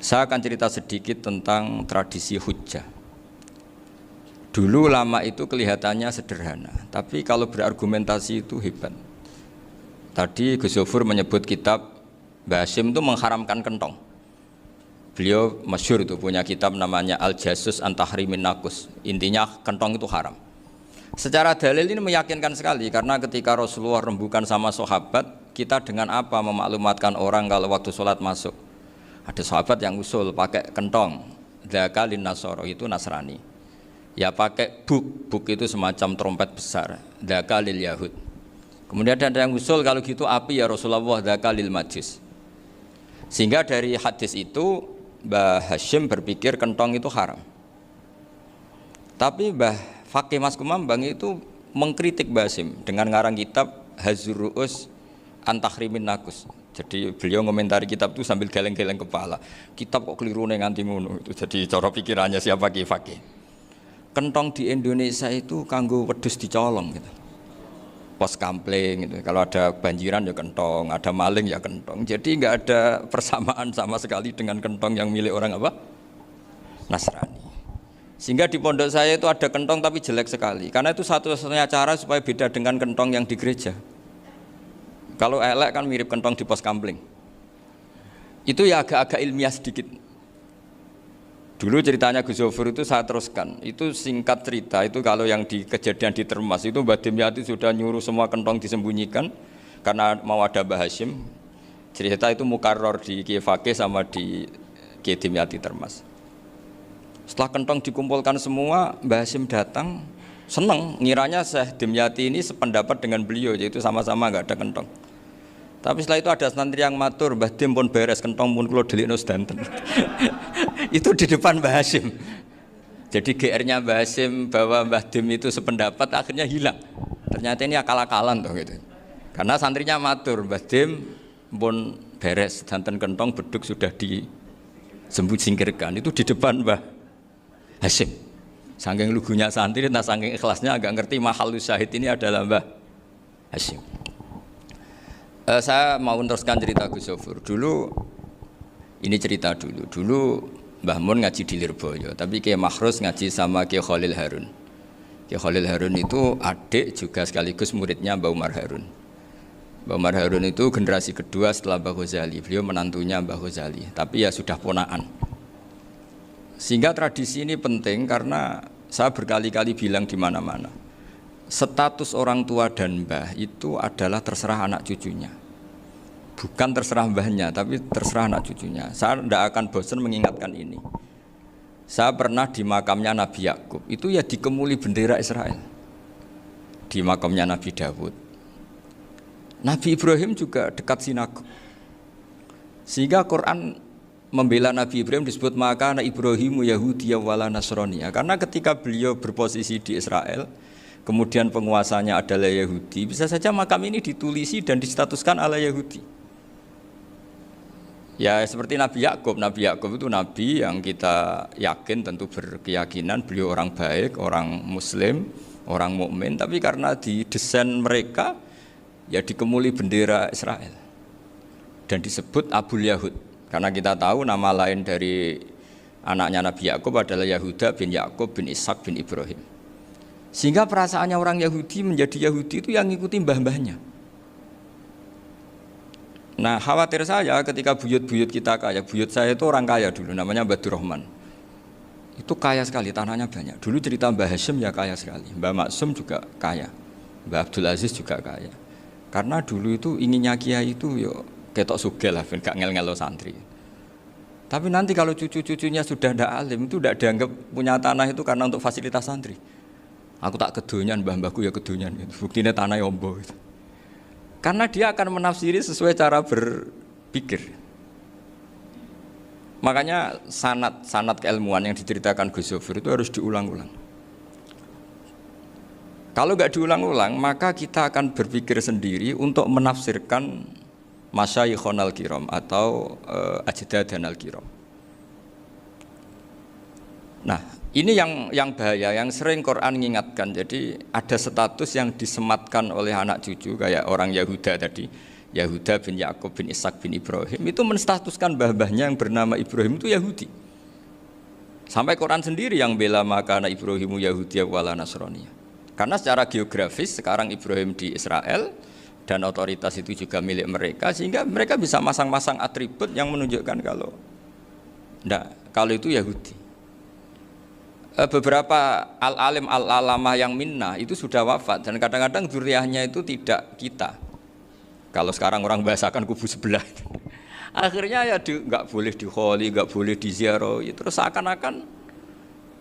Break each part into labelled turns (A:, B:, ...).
A: Saya akan cerita sedikit tentang tradisi hujjah. Dulu ulama itu kelihatannya sederhana, tapi kalau berargumentasi itu hebat. Tadi Gus Zofur menyebut kitab Mbah Hasyim itu mengharamkan kentong. Beliau masyhur itu punya kitab namanya Al-Jasus an Tahrimin Nakus. Intinya kentong itu haram. Secara dalil ini meyakinkan sekali karena ketika Rasulullah rembukan sama sahabat, kita dengan apa memaklumatkan orang kalau waktu sholat masuk? Ada sahabat yang usul pakai kentong, dzaka lin nasara itu Nasrani. Ya pakai buk itu semacam trompet besar, dzaka lil yahud. Kemudian ada yang usul kalau gitu api ya Rasulullah, dzaka lil majus. Sehingga dari hadis itu Mbah Hasyim berpikir kentong itu haram. Tapi Mbah Fakih Mas Kumambang itu mengkritik Mbah Hasyim dengan ngarang kitab Hazur Ru'us an Tahrimin Nakus. Jadi beliau ngomentari kitab itu sambil geleng-geleng kepala. Kitab kok keliru nganti ngono itu. Jadi cara pikirannya siapa Ki Fakih. Kentong di Indonesia itu kanggo wedhus dicolong gitu. Pos kampling gitu. Kalau ada banjiran ya kentong, ada maling ya kentong. Jadi enggak ada persamaan sama sekali dengan kentong yang milik orang apa? Nasrani. Sehingga di pondok saya itu ada kentong tapi jelek sekali. Karena itu satu-satunya cara supaya beda dengan kentong yang di gereja. Kalau elek kan mirip kentong di pos kampling. Itu ya agak-agak ilmiah sedikit. Dulu ceritanya Gus Zofur itu saya teruskan. Itu singkat cerita, itu kalau yang di kejadian di Termas itu Mbah Dimyati sudah nyuruh semua kentong disembunyikan karena mau ada Mbah Hasyim. Cerita itu mukarrar di Kiai Fakih sama di Kiai Dimyati Termas. Setelah kentong dikumpulkan semua, Mbah Hasyim datang, senang, ngiranya Syekh Dimyati ini sependapat dengan beliau, yaitu sama-sama enggak ada kentong. Tapi setelah itu ada santri yang matur, Mbah Dim pun beres kentong pun kula delikno sedanten. Itu di depan Mbah Hasyim. Jadi GR-nya Mbah Hasyim bahwa Mbah Dim itu sependapat akhirnya hilang. Ternyata ini akal-akalan toh gitu. Karena santrinya matur, Mbah Dim pun beres sedanten kentong beduk sudah disingkirkan. Itu di depan Mbah Hasyim. Saking lugunya santri, nah saking ikhlasnya agak ngerti mahalus syahid ini adalah Mbah Hasyim. Saya mau meneruskan cerita Gus Zofur. Dulu Mbah Mun ngaji di Lirboyo, tapi Kiai Makhrus ngaji sama Kiai Khalil Harun. Kiai Khalil Harun itu adik juga sekaligus muridnya Mbah Umar Harun. Mbah Umar Harun itu generasi kedua setelah Mbah Ghazali. Beliau menantunya Mbah Ghazali, tapi ya sudah ponaan. Sehingga tradisi ini penting karena saya berkali-kali bilang di mana-mana. Status orang tua dan mbah itu adalah terserah anak cucunya. Bukan terserah mbahnya, tapi terserah anak cucunya. Saya tidak akan bosan mengingatkan ini. Saya pernah di makamnya Nabi Yakub, itu ya dikemuli bendera Israel. Di makamnya Nabi Dawud. Nabi Ibrahim juga dekat sinagog. Sehingga Quran membela Nabi Ibrahim disebut maka anak Ibrahimu Yahudiyya wala Nasraniyya. Karena ketika beliau berposisi di Israel, kemudian penguasanya adalah Yahudi, bisa saja makam ini ditulisi dan distatuskan ala Yahudi. Ya seperti Nabi Yakub itu nabi yang kita yakin tentu berkeyakinan beliau orang baik, orang muslim, orang mukmin, tapi karena di desain mereka ya dikemuli bendera Israel dan disebut Abul Yahud. Karena kita tahu nama lain dari anaknya Nabi Yakub adalah Yahuda bin Yakub bin Ishak bin Ibrahim. Sehingga perasaannya orang Yahudi menjadi Yahudi itu yang ngikuti mbah-mbahnya. Nah khawatir saya ketika buyut-buyut kita kaya, buyut saya itu orang kaya dulu, namanya Badur Rahman. Itu kaya sekali, tanahnya banyak. Dulu cerita Mbah Hasyim ya kaya sekali, Mbah Maksum juga kaya, Mbah Abdul Aziz juga kaya. Karena dulu itu inginnya kiai itu yo ketok sugih lah, gak ngel-ngelo santri. Tapi nanti kalau cucu-cucunya sudah ndak alim, itu ndak dianggap punya tanah itu karena untuk fasilitas santri. Aku tak kedonyan, mbah-mbahku ya kedonyan. Buktinya tanah yombo. Karena dia akan menafsiri sesuai cara berpikir. Makanya sanad keilmuan yang diceritakan Gus Zofur itu harus diulang-ulang. Kalau nggak diulang-ulang, maka kita akan berpikir sendiri untuk menafsirkan masyayikhon al-kiram atau ajdadan al-kiram. Nah, ini yang bahaya, yang sering Quran mengingatkan. Jadi ada status yang disematkan oleh anak cucu kayak orang Yahuda tadi, Yahuda bin Yakub bin Ishak bin Ibrahim itu menstatuskan mbah-mbahnya yang bernama Ibrahim itu Yahudi. Sampai Quran sendiri yang bela makana Ibrahimu Yahudiyah wala Nasraniyah. Karena secara geografis sekarang Ibrahim di Israel dan otoritas itu juga milik mereka, sehingga mereka bisa masang-masang atribut yang menunjukkan kalau itu Yahudi. Beberapa al-alim al-alamah yang minnah itu sudah wafat dan kadang-kadang dzurriyyahnya itu tidak kita. Kalau sekarang orang bahasakan kubu sebelah. Akhirnya ya nggak boleh dikholi, nggak boleh diziarahi. Terus seakan-akan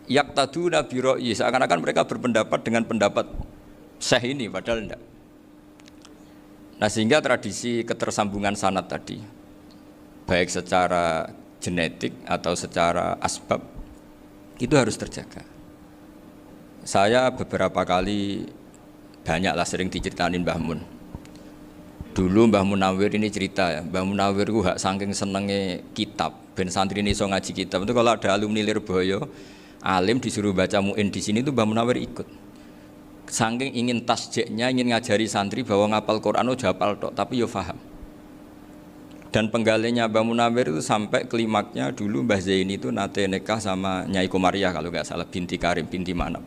A: yaqtaduna bi ra'yi, seakan-akan mereka berpendapat dengan pendapat syekh ini, padahal enggak. Nah, sehingga tradisi ketersambungan sanad tadi, baik secara genetik atau secara asbab, itu harus terjaga. Saya beberapa kali banyaklah sering diceritain Mbah Mun. Dulu Mbah Munawir ini cerita ya, Mbah Munawir itu saking senenge kitab, ben santri ini iso ngaji kitab. Itu kalau ada alumni Lirboyo, alim disuruh baca muin di sini itu Mbah Munawir ikut. Saking ingin tasjiknya, ingin ngajari santri bahwa ngapal Quran udah hafal tok, tapi yo paham. Dan penggalinya Mbah Munawir itu sampai klimaknya dulu Mbah Zaini itu nate nikah sama Nyai Komariah kalau nggak salah, binti Karim, binti Manap.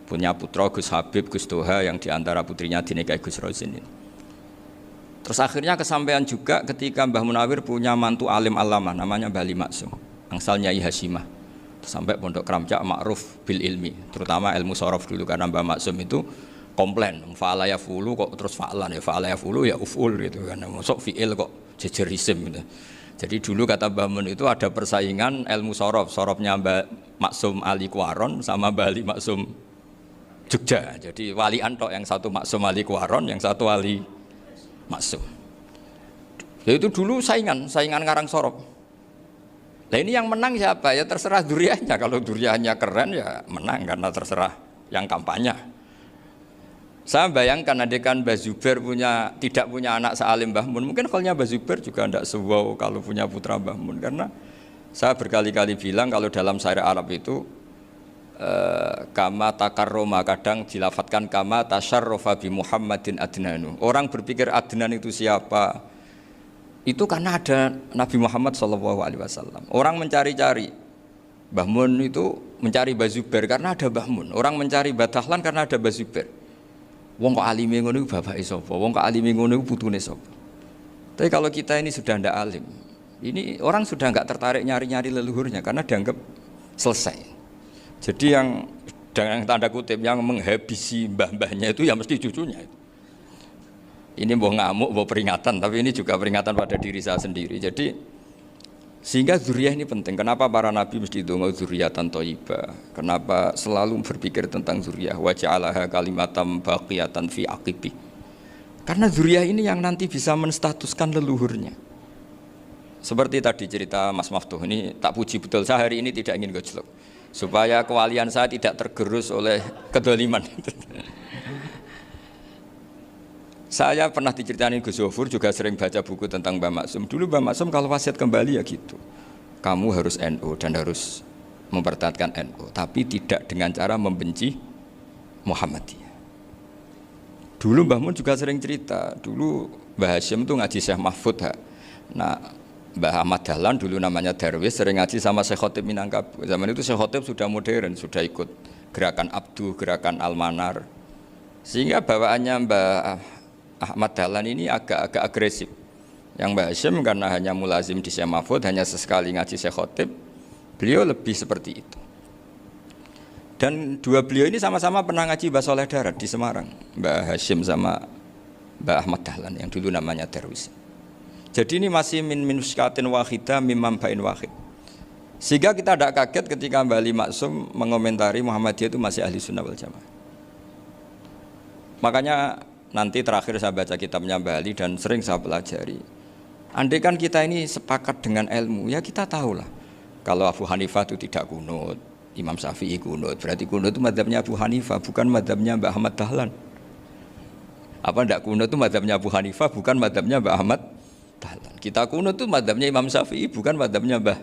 A: Punya putra Gus Habib, Gus Toha yang diantara putrinya dinikahi Gus Rosin ini. Terus akhirnya kesampaian juga ketika Mbah Munawir punya mantu alim alama namanya Mbah Ali Maksum, angsal Nyai Hasyimah. Sampai Pondok Kramjak ma'ruf bil ilmi, terutama ilmu sorof dulu karena Mbah Maksum itu komplain, fa'ala yafulu kok terus fa'alan ya, fa'ala yafulu ya uf'ul gitu kan, masuk fi'il kok jejer isim gitu. Jadi dulu kata Mbah Mun itu ada persaingan ilmu sorof, sorofnya Mbah Maksum Ali Kuaron sama Mbah Ali Maksum Jogja. Jadi walian tok, yang satu Maksum Ali Kuaron, yang satu Ali Maksum. Ya itu dulu saingan ngarang sorof. Nah ini yang menang siapa? Ya terserah duriannya. Kalau duriannya keren ya menang karena terserah yang kampanye. Saya bayangkan adekan Mbah Zubair tidak punya anak sealim Mbah Mun, mungkin kalau Mbah Zubair juga tidak sewow kalau punya putra Mbah Mun. Karena saya berkali-kali bilang kalau dalam syair Arab itu kama takarroma, kadang dilafatkan kama tasyarrofa bi Muhammadin adnanu. Orang berpikir Adnan itu siapa? Itu karena ada Nabi Muhammad SAW. Orang mencari-cari Mbah Mun itu mencari Mbah Zubair karena ada Mbah Mun. Orang mencari Mbah Dahlan karena ada Mbah Zubair. Wong kok alime ngono iku bapake sapa? Wong kok alime ngono iku putune sapa? Tapi kalau kita ini sudah ndak alim, ini orang sudah enggak tertarik nyari-nyari leluhurnya karena dianggap selesai. Jadi yang dengan tanda kutip yang menghabisi mbah-mbahnya itu ya mesti cucunya. Ini mau ngamuk, mau peringatan, tapi ini juga peringatan pada diri saya sendiri. Jadi sehingga dzurriyyah ini penting. Kenapa para nabi mesti donga dzurriyyatan thayyibah? Kenapa selalu berpikir tentang dzurriyyah? Wa ja'alaha kalimatam baqiyatan fi aqibi. Karena dzurriyyah ini yang nanti bisa menstatuskan leluhurnya. Seperti tadi cerita Mas Maftuh, ini tak puji betul, saya hari ini tidak ingin gojlok supaya kewalian saya tidak tergerus oleh kedoliman. Saya pernah diceritain Gus Zofur, juga sering baca buku tentang Mbah Maksum. Dulu Mbah Maksum kalau wasiat kembali ya gitu, kamu harus NU dan harus mempertahankan NU, tapi tidak dengan cara membenci Muhammadiyah. Dulu Mbah Mun juga sering cerita, dulu Mbah Hasyim itu ngaji Syekh Mahfud. Nah, Mbah Ahmad Dahlan dulu namanya Darwis sering ngaji sama Syekh Khotib Minangkabau. Zaman itu Syekh Khotib sudah modern, sudah ikut gerakan Abdu, gerakan Almanar. Sehingga bawaannya Mbah Ahmad Dahlan ini agak agresif. Yang Mbah Hasyim karena hanya mulazim di Syekh Mahfud, hanya sesekali ngaji Syekh Khotib, beliau lebih seperti itu. Dan dua beliau ini sama-sama pernah ngaji Mbah Soleh Darat di Semarang, Mbah Hasyim sama Mbah Ahmad Dahlan yang dulu namanya Darwis. Jadi ini masih min minuskatin wahidah mimam bain wahid. Sehingga kita tidak kaget ketika Mbah Ali Maksum mengomentari Muhammadiyah itu masih ahli sunnah wal jamaah. Makanya nanti terakhir saya baca kitabnya Mbah Ali dan sering saya pelajari. Andai kan kita ini sepakat dengan ilmu, ya kita tahulah. Kalau Abu Hanifah itu tidak kunut, Imam Syafi'i kunut, berarti kunut itu mazhabnya Abu Hanifah, bukan mazhabnya Mbah Ahmad Dahlan. Apa tidak kunut itu mazhabnya Abu Hanifah, bukan mazhabnya Mbah Ahmad Dahlan. Kita kunut itu mazhabnya Imam Syafi'i, bukan mazhabnya Mbah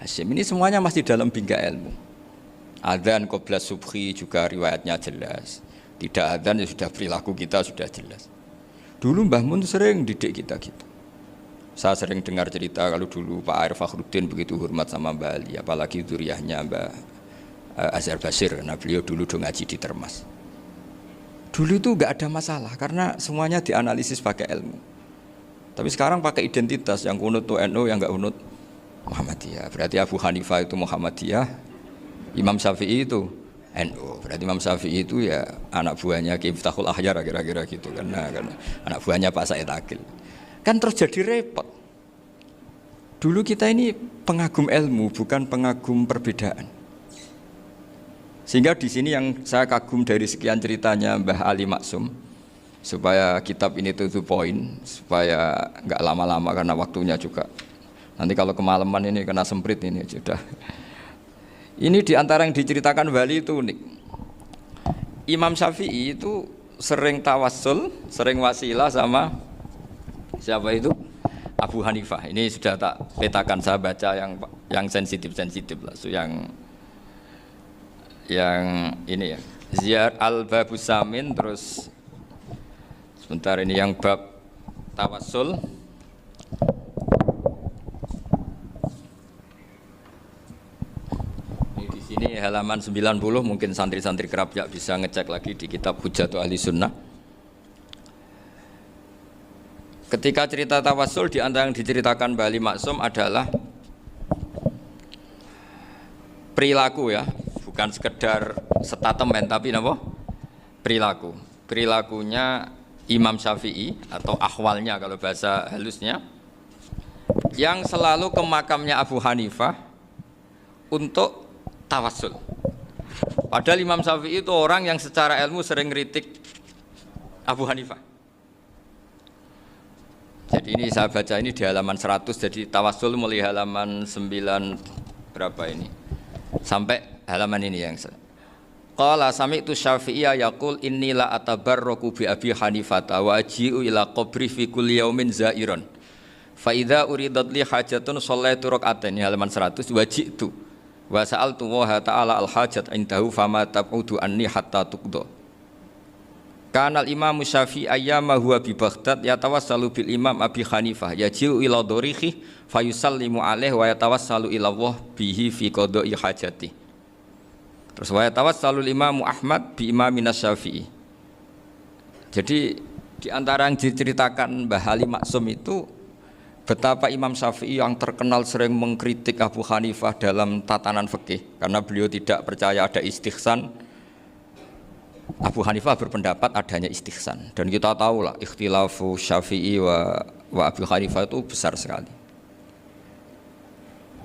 A: Hasyim. Ini semuanya masih dalam bingkai ilmu. Adzan qabla subhi juga riwayatnya jelas. Tidak adzan ya sudah perilaku kita sudah jelas. Dulu Mbah Mun sering didik kita gitu. Saya sering dengar cerita kalau dulu Pak Arif Fakhruddin begitu hormat sama Mbah Ali, apalagi duriahnya Mbah Azhar Basir, karena beliau dulu do ngaji di Termas. Dulu itu nggak ada masalah karena semuanya dianalisis pakai ilmu. Tapi sekarang pakai identitas, yang kunut tuh NU, yang nggak kunut Muhammadiyah. Berarti Abu Hanifah itu Muhammadiyah, Imam Syafi'i itu NU. Berarti Imam Syafi'i itu ya anak buahnya Ki Miftahul Ahyar kira-kira gitu karena anak buahnya Pak Said Akil. Kan terus jadi repot. Dulu kita ini pengagum ilmu, bukan pengagum perbedaan. Sehingga di sini yang saya kagum dari sekian ceritanya Mbah Ali Maksum, supaya kitab ini to the point, supaya nggak lama-lama karena waktunya juga. Nanti kalau kemalaman ini kena semprit ini sudah. Ini diantara yang diceritakan Bali itu unik. Imam Syafi'i itu sering tawassul, sering wasilah sama siapa itu? Abu Hanifah. Ini sudah tak petakan, saya baca yang sensitif lah, so yang ini ya. Ziyar al-Babus Samin, terus sebentar ini yang bab tawassul. Ini halaman 90, mungkin santri-santri kerap ya bisa ngecek lagi di kitab Hujatul Ahli Sunnah. Ketika cerita tawassul, di antara yang diceritakan Mbah Ali Maksum adalah perilaku ya, bukan sekedar statement tapi apa? Perilaku. Perilakunya Imam Syafi'i atau ahwalnya kalau bahasa halusnya, yang selalu ke makamnya Abu Hanifah untuk tawassul. Padahal Imam Syafi'i itu orang yang secara ilmu sering kritik Abu Hanifah. Jadi ini saya baca ini di halaman 100, jadi tawassul mulai halaman 9 berapa ini sampai halaman ini yang qala sami'tu Syafi'iyya yaqul inni la atabarraku bi Abi Hanifah wa aji'u ila qabri fi kulli yaumin za'iran fa idza uridat li hajatun shallaitu rak'atain, halaman 100, waji'tu wa sa'altu wa ta'ala al hajat indahu fama tab'udu anni hatta tuqda. Kanal Imam Syafi'i ayyama huwa bi Baghdad yatawassalu bil Imam Abi Hanifah yaji'u ila dorihi fayusallimu alaihi wa yatawassalu ila Allah bihi fi qada'i hajati. Terus wa yatawassalu Imam Ahmad bi Imamin Syafi'i. Jadi di antara yang diceritakan Mbah Ali Maksum itu betapa Imam Syafi'i yang terkenal sering mengkritik Abu Hanifah dalam tatanan fikih karena beliau tidak percaya ada istihsan. Abu Hanifah berpendapat adanya istihsan, dan kita tahu lah ikhtilafu Syafi'i wa Abu Hanifah itu besar sekali.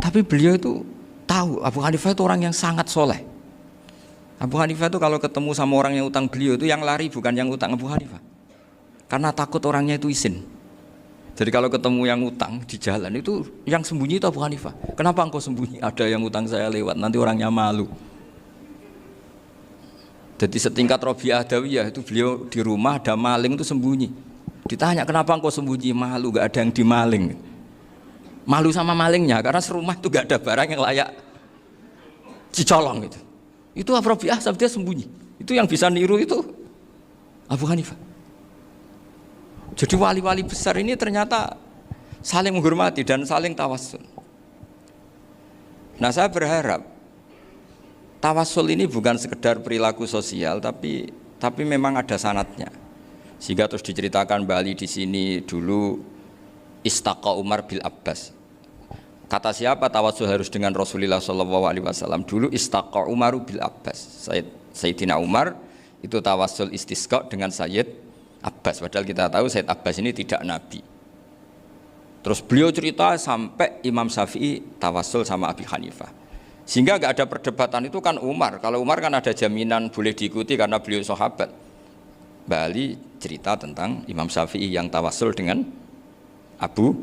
A: Tapi beliau itu tahu Abu Hanifah itu orang yang sangat soleh. Abu Hanifah itu kalau ketemu sama orang yang utang beliau itu yang lari bukan yang utang Abu Hanifah, karena takut orangnya itu izin. Jadi kalau ketemu yang utang di jalan itu yang sembunyi itu Abu Hanifah. Kenapa engkau sembunyi? Ada yang utang saya lewat, nanti orangnya malu. Jadi setingkat Robi'ah Adawiyah itu beliau di rumah ada maling itu sembunyi. Ditanya kenapa engkau sembunyi? Malu, gak ada yang dimaling. Malu sama malingnya karena serumah itu gak ada barang yang layak dicolong gitu. Itu Robi'ah dia sembunyi. Itu yang bisa niru itu Abu Hanifah. Jadi wali-wali besar ini ternyata saling menghormati dan saling tawassul. Nah saya berharap tawassul ini bukan sekedar perilaku sosial, tapi memang ada sanatnya. Sehingga terus diceritakan Bali di sini dulu istaqa Umar bil Abbas. Kata siapa tawassul harus dengan Rasulullah SAW? Dulu istaqa Umar bil Abbas. Sayyidina Umar itu tawassul istisqa dengan Sayyid Abbas. Padahal kita tahu Sayyid Abbas ini tidak nabi. Terus beliau cerita sampai Imam Syafi'i tawassul sama Abi Hanifah. Sehingga nggak ada perdebatan itu kan Umar. Kalau Umar kan ada jaminan boleh diikuti karena beliau sahabat. Bali cerita tentang Imam Syafi'i yang tawassul dengan Abu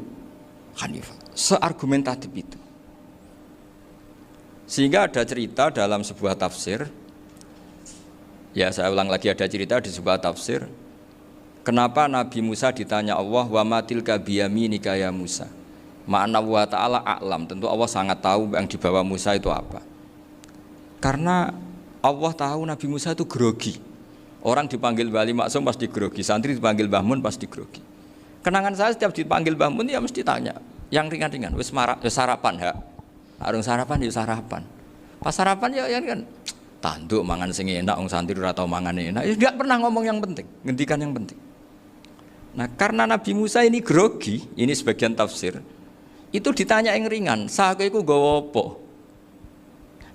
A: Hanifah. Seargumentatif itu. Sehingga ada cerita dalam sebuah tafsir. Ya saya ulang lagi, ada cerita di sebuah tafsir. Kenapa Nabi Musa ditanya Allah, wa ma tilka biyaminika ya Musa? Ma'ana wa ta'ala a'lam, tentu Allah sangat tahu yang dibawa Musa itu apa. Karena Allah tahu Nabi Musa itu grogi. Orang dipanggil Wali Maksum pasti grogi, santri dipanggil Mbah Mun pasti grogi. Kenangan saya setiap dipanggil Mbah Mun ya mesti tanya, yang ringan-ringan, wis sarapan ha. Arung sarapan ya sarapan. Pas sarapan ya kan tanduk mangan sing enak wong santri ora tau mangan enak. Ya enggak pernah ngomong yang penting, ngendikan yang penting. Nah, karena Nabi Musa ini grogi, ini sebagian tafsir. Itu ditanya yang ringan, "Sakowe iku nggawa apa?"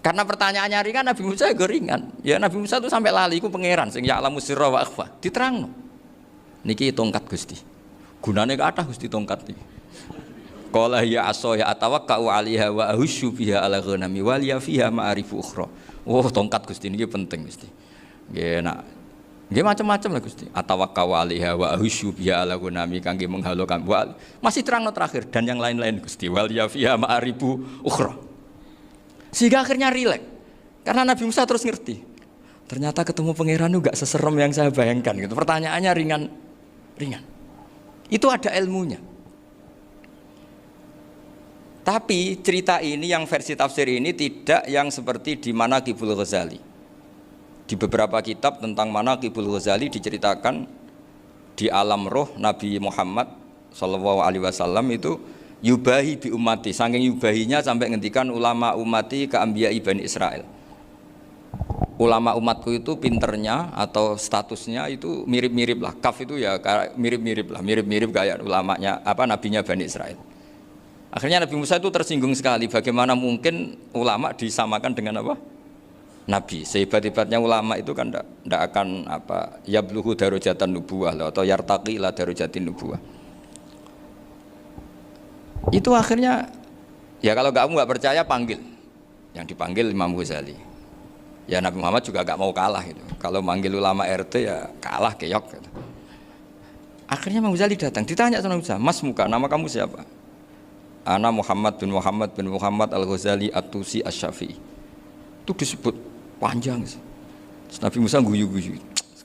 A: Karena pertanyaannya ringan, Nabi Musa juga ringan. Ya Nabi Musa itu sampai lali iku pangeran sing ya'lamu sirra wa akhfa. Diterangno. Niki tongkat Gusti. Gunane kathah Gusti tongkat iki. Qala ya asaya atawakkau 'alaiha wa ahusyu biha 'ala ghanami wa liya fiha ma'arifu ukhra. Oh, tongkat Gusti niki penting Gusti. Nggih nak nggih macam-macam lah Gusti. Atawakkau 'alaiha wa ahusyu biha 'ala ghanami kangge menghalokan. Masih terangno terakhir dan yang lain-lain Gusti. Wa liya fiha ma'arifu ukhra. Sehingga akhirnya rileks. Karena Nabi Musa terus ngerti. Ternyata ketemu pangeran itu gak seserem yang saya bayangkan gitu. Pertanyaannya ringan. Itu ada ilmunya. Tapi cerita ini yang versi tafsir ini tidak yang seperti di Manaqibul Ghazali. Di beberapa kitab tentang Manaqibul Ghazali diceritakan di alam roh Nabi Muhammad SAW itu yubahi bi ummati, saking yubahinya sampai ngendikan ulama ummati ke anbiya Bani Israel. Ulama umatku itu pinternya atau statusnya itu mirip-mirip lah. Kaf itu ya mirip-mirip lah, mirip-mirip kayak ulamanya nabinya Bani Israel. Akhirnya Nabi Musa itu tersinggung sekali, bagaimana mungkin ulama disamakan dengan nabi. Sehebat-hebatnya ulama itu kan tidak akan yabluhu darajatan nubuwah atau yartaqi ila darajatin nubuwah. Itu akhirnya ya kalau kamu nggak percaya panggil, yang dipanggil Imam Ghazali. Ya Nabi Muhammad juga nggak mau kalah gitu. Kalau manggil ulama RT ya kalah keok gitu. Akhirnya Imam Ghazali datang, ditanya sama Musa, "Mas muka, nama kamu siapa?" "Ana Muhammad bin Muhammad Al-Ghazali At-Tusi Asy-Syafi'i." Itu disebut panjang. Terus Nabi Musa guyu-guyu.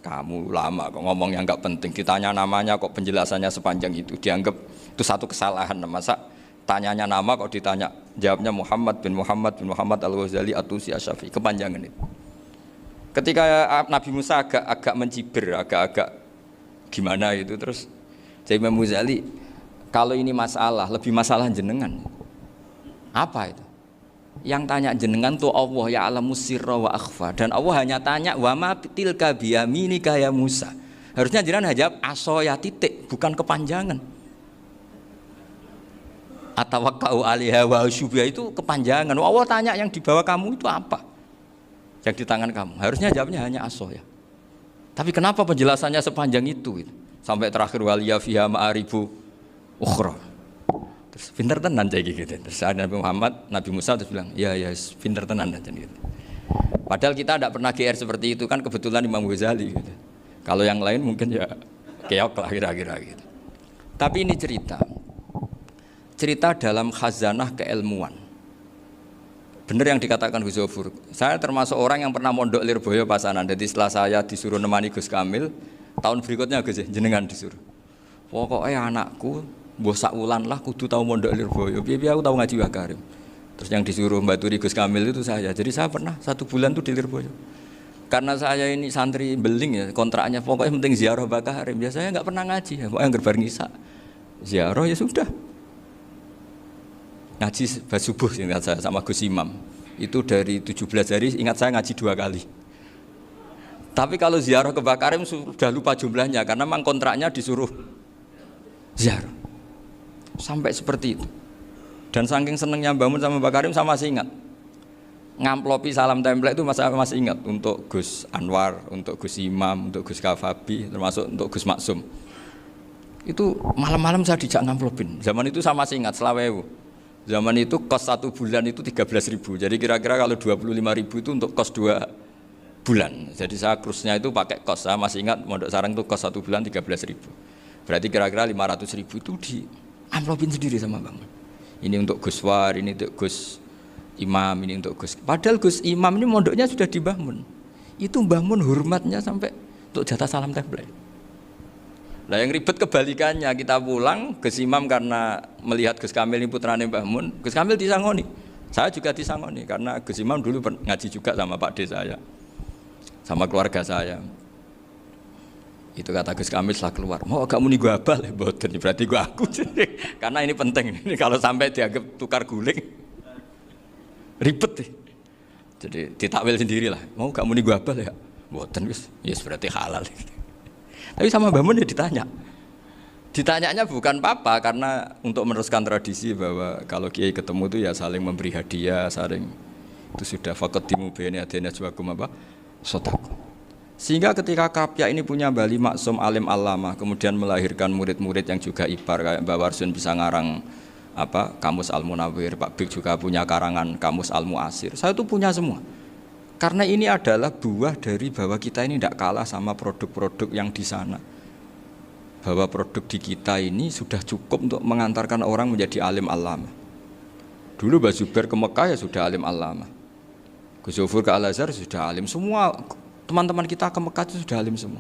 A: "Kamu lama kok ngomong yang nggak penting, ditanya namanya kok penjelasannya sepanjang itu, dianggap itu satu kesalahan. Masa tanyanya nama kok ditanya jawabnya Muhammad bin Muhammad Al-Ghazali At-Tusi Asy-Syafi'i, kepanjangan itu." Ketika Nabi Musa agak mencibir, agak gimana itu, terus jadi Imam Ghazali, "Kalau ini masalah, lebih masalah jenengan." "Apa itu?" "Yang tanya jenengan tuh Allah ya alamu sirra wa akhfa, dan Allah hanya tanya wa ma tilka biyaminika ya Musa." Harusnya jenengan jawab asoya titik, bukan kepanjangan. Atawakkau 'alaiha wa syubha itu kepanjangan. Allah tanya yang di bawah kamu itu apa? Yang di tangan kamu. Harusnya jawabnya hanya asoya. Tapi kenapa penjelasannya sepanjang itu? Sampai terakhir waliya fiha ma'aribu ukhra. Terus pinter tenan jadi gitu. Terus ada Nabi Musa terus bilang, ya pinter tenan jadi gitu. Padahal kita tidak pernah GR seperti itu, kan kebetulan Imam Ghazali gitu. Kalau yang lain mungkin ya keok lah kira-kira gitu. Tapi ini cerita dalam khazanah keilmuan. Benar yang dikatakan Gus Zofur. Saya termasuk orang yang pernah mondok Lirboyo Pasanan. Jadi setelah saya disuruh nemani Gus Kamil, tahun berikutnya Gus jenengan disuruh. Pokoknya anakku mbah sak wulan lah kudu tahu mondok Lirboyo. Piye aku tahu ngaji Mbah Karim. Terus yang disuruh mbaturi Gus Kamil itu saya. Jadi saya pernah 1 bulan tuh di Lirboyo. Karena saya ini santri beling ya, kontraknya pokoknya penting ziarah Mbah Karim. Biasanya enggak pernah ngaji ya, pokoknya gerbar ngisa. Ziarah ya sudah. Ngaji subuh ingat saya sama Gus Imam. Itu dari 17 hari ingat saya ngaji 2 kali. Tapi kalau ziarah ke Mbah Karim sudah lupa jumlahnya karena memang kontraknya disuruh ziarah. Sampai seperti itu. Dan saking senengnya bangun sama Mbah Karim saya masih ingat. Ngamplopi salam template itu masih ingat untuk Gus Anwar, untuk Gus Imam, untuk Gus Kafabi, termasuk untuk Gus Maksum. Itu malam-malam saya dijak ngamplopin. Zaman itu saya masih ingat selawewu. Zaman itu kos 1 bulan itu 13.000. Jadi kira-kira kalau 25.000 itu untuk kos 2 bulan. Jadi saya krusnya itu pakai kos. Saya masih ingat Mondok Sarang itu kos 1 bulan 13.000. Berarti kira-kira 500.000 itu di amplopin sendiri sama Bang. Ini untuk Gus War, ini untuk Gus Imam, ini untuk Gus. Padahal Gus Imam ini mondoknya sudah di Mbah Mun. Itu Mbah Mun hormatnya sampai untuk jatah salam template. Nah yang ribet kebalikannya, kita pulang Gus Imam karena melihat Gus Kamil ini putrane Mbah Mun, Gus Kamil disangoni. Saya juga disangoni karena Gus Imam dulu ngaji juga sama Pak D saya, sama keluarga saya. Itu kata Gus Kamil setelah keluar, mau kamu nih gue abal, boten berarti gue aku. Karena ini penting, ini kalau sampai dianggap tukar guling, ribet nih. Jadi ditakwil sendiri lah, mau kamu nih gue abal ya, boten yes berarti halal. Tapi sama Mbah Mun ya ditanya. Ditanyanya bukan apa karena untuk meneruskan tradisi bahwa kalau kiai ketemu itu ya saling memberi hadiah, saling itu sudah faqaddimu baina adena juakum apa? Sedekah. Sehingga ketika Kapya ini punya Bali Maksum alim alama, kemudian melahirkan murid-murid yang juga ibar kayak Mbak Warsun bisa ngarang apa Kamus Al Munawwir, Pak Bik juga punya karangan Kamus Al Muasir. Saya itu punya semua. Karena ini adalah buah dari bahwa kita ini tidak kalah sama produk-produk yang di sana. Bahwa produk di kita ini sudah cukup untuk mengantarkan orang menjadi alim alama. Dulu Mbak Zubair ke Mekah ya sudah alim alama. Gus Zufur ke Al-Azhar sudah alim semua. Teman-teman kita ke Mekah itu sudah alim semua.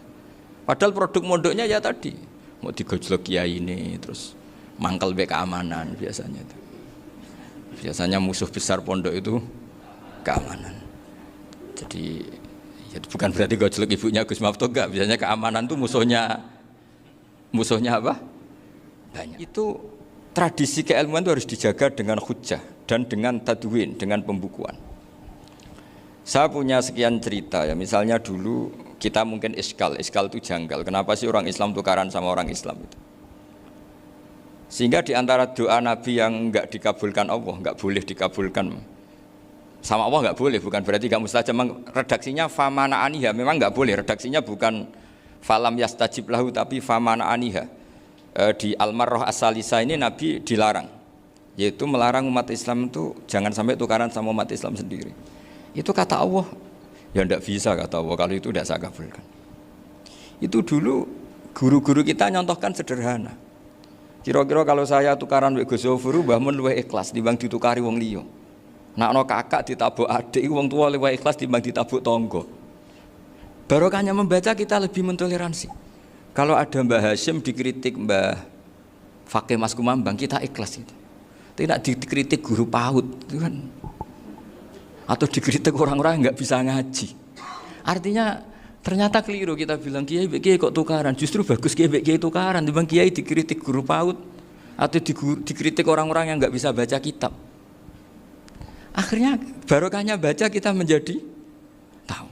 A: Padahal produk mondoknya ya tadi mau digojlok kiai ini, terus mangkel be keamanan biasanya itu. Biasanya musuh besar pondok itu keamanan. Jadi ya bukan berarti gojlok ibunya Gus Maftuh enggak. Biasanya keamanan itu musuhnya apa? Banyak. Itu tradisi keilmuan itu harus dijaga dengan hujjah dan dengan tadwin, dengan pembukuan. Saya punya sekian cerita ya, misalnya dulu kita mungkin iskal itu janggal. Kenapa sih orang Islam tukaran sama orang Islam itu? Sehingga di antara doa Nabi yang enggak dikabulkan Allah, enggak boleh dikabulkan sama Allah enggak boleh, bukan berarti enggak mustajab. Redaksinya famana aniha, memang enggak boleh. Redaksinya bukan falam yastajib lahu tapi famana aniha. Di Al-Marrah As-Salisa ini Nabi dilarang, yaitu melarang umat Islam itu jangan sampai tukaran sama umat Islam sendiri. Itu kata Allah, ya tidak bisa kata Allah, kalau itu tidak saya kabulkan. Itu dulu guru-guru kita nyontohkan sederhana. Kira-kira kalau saya tukaran wek Gus Zofuru, Mbah Mun luwih ikhlas dibanding ditukari wong liya. Nakno kakak ditabuk adik, wong tua luwih ikhlas dibanding ditabuk tangga. Barokahnya membaca kita lebih mentoleransi. Kalau ada Mbah Hashim dikritik Mbah Fakih Mas Kumambang, kita ikhlas itu. Tidak dikritik guru PAUD, itu kan. Atau dikritik orang-orang yang nggak bisa ngaji. Artinya ternyata keliru kita bilang kiai kok tukaran. Justru bagus kiai tukaran. Dibanding kiai dikritik guru PAUD atau dikritik orang-orang yang nggak bisa baca kitab. Akhirnya barokahnya baca kita menjadi tahu.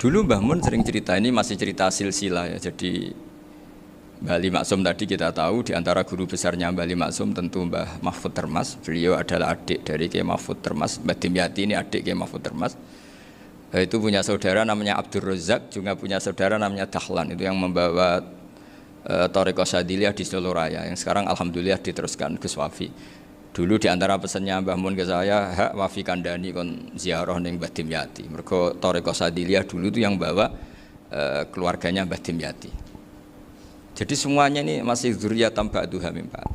A: Dulu Mbah Mun sering cerita, ini masih cerita silsilah ya. Jadi Bali Maksum tadi kita tahu di antara guru besarnya Bali Maksum tentu Mbah Mahfud Termas. Beliau adalah adik dari Kiai Mahfud Termas. Mbah Dimyati ini adik Kiai Mahfud Termas. Itu punya saudara namanya Abdur Razak, juga punya saudara namanya Dahlan. Itu yang membawa Thariqah Syadziliyah di Solo Raya, yang sekarang alhamdulillah diteruskan Gus Wafi. Dulu di antara pesannya Mbah Mun ke saya, hak Wafi kandani kon ziarah ning Mbah Dimyati. Mergo Thariqah Syadziliyah dulu itu yang bawa keluarganya Mbah Dimyati. Jadi semuanya ini masih dzurriyyatan ba'duha min ba'd.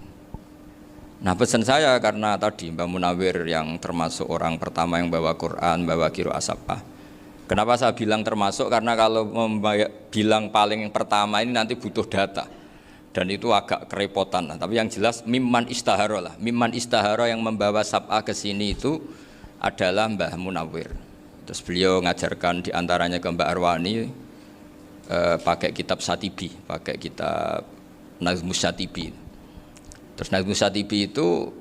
A: Nah pesan saya karena tadi Mbah Munawwir yang termasuk orang pertama yang bawa Quran, bawa qiraah sab'ah. Kenapa saya bilang termasuk? Karena kalau bilang paling pertama ini nanti butuh data. Dan itu agak kerepotan. Nah, tapi yang jelas mimman istahara lah. Mimman istahara yang membawa sab'ah ke sini itu adalah Mbah Munawwir. Terus beliau ngajarkan diantaranya ke Mbak Arwani, pakai kitab Satibi, pakai kitab Nazmus Satibi. Terus Nazmus Satibi itu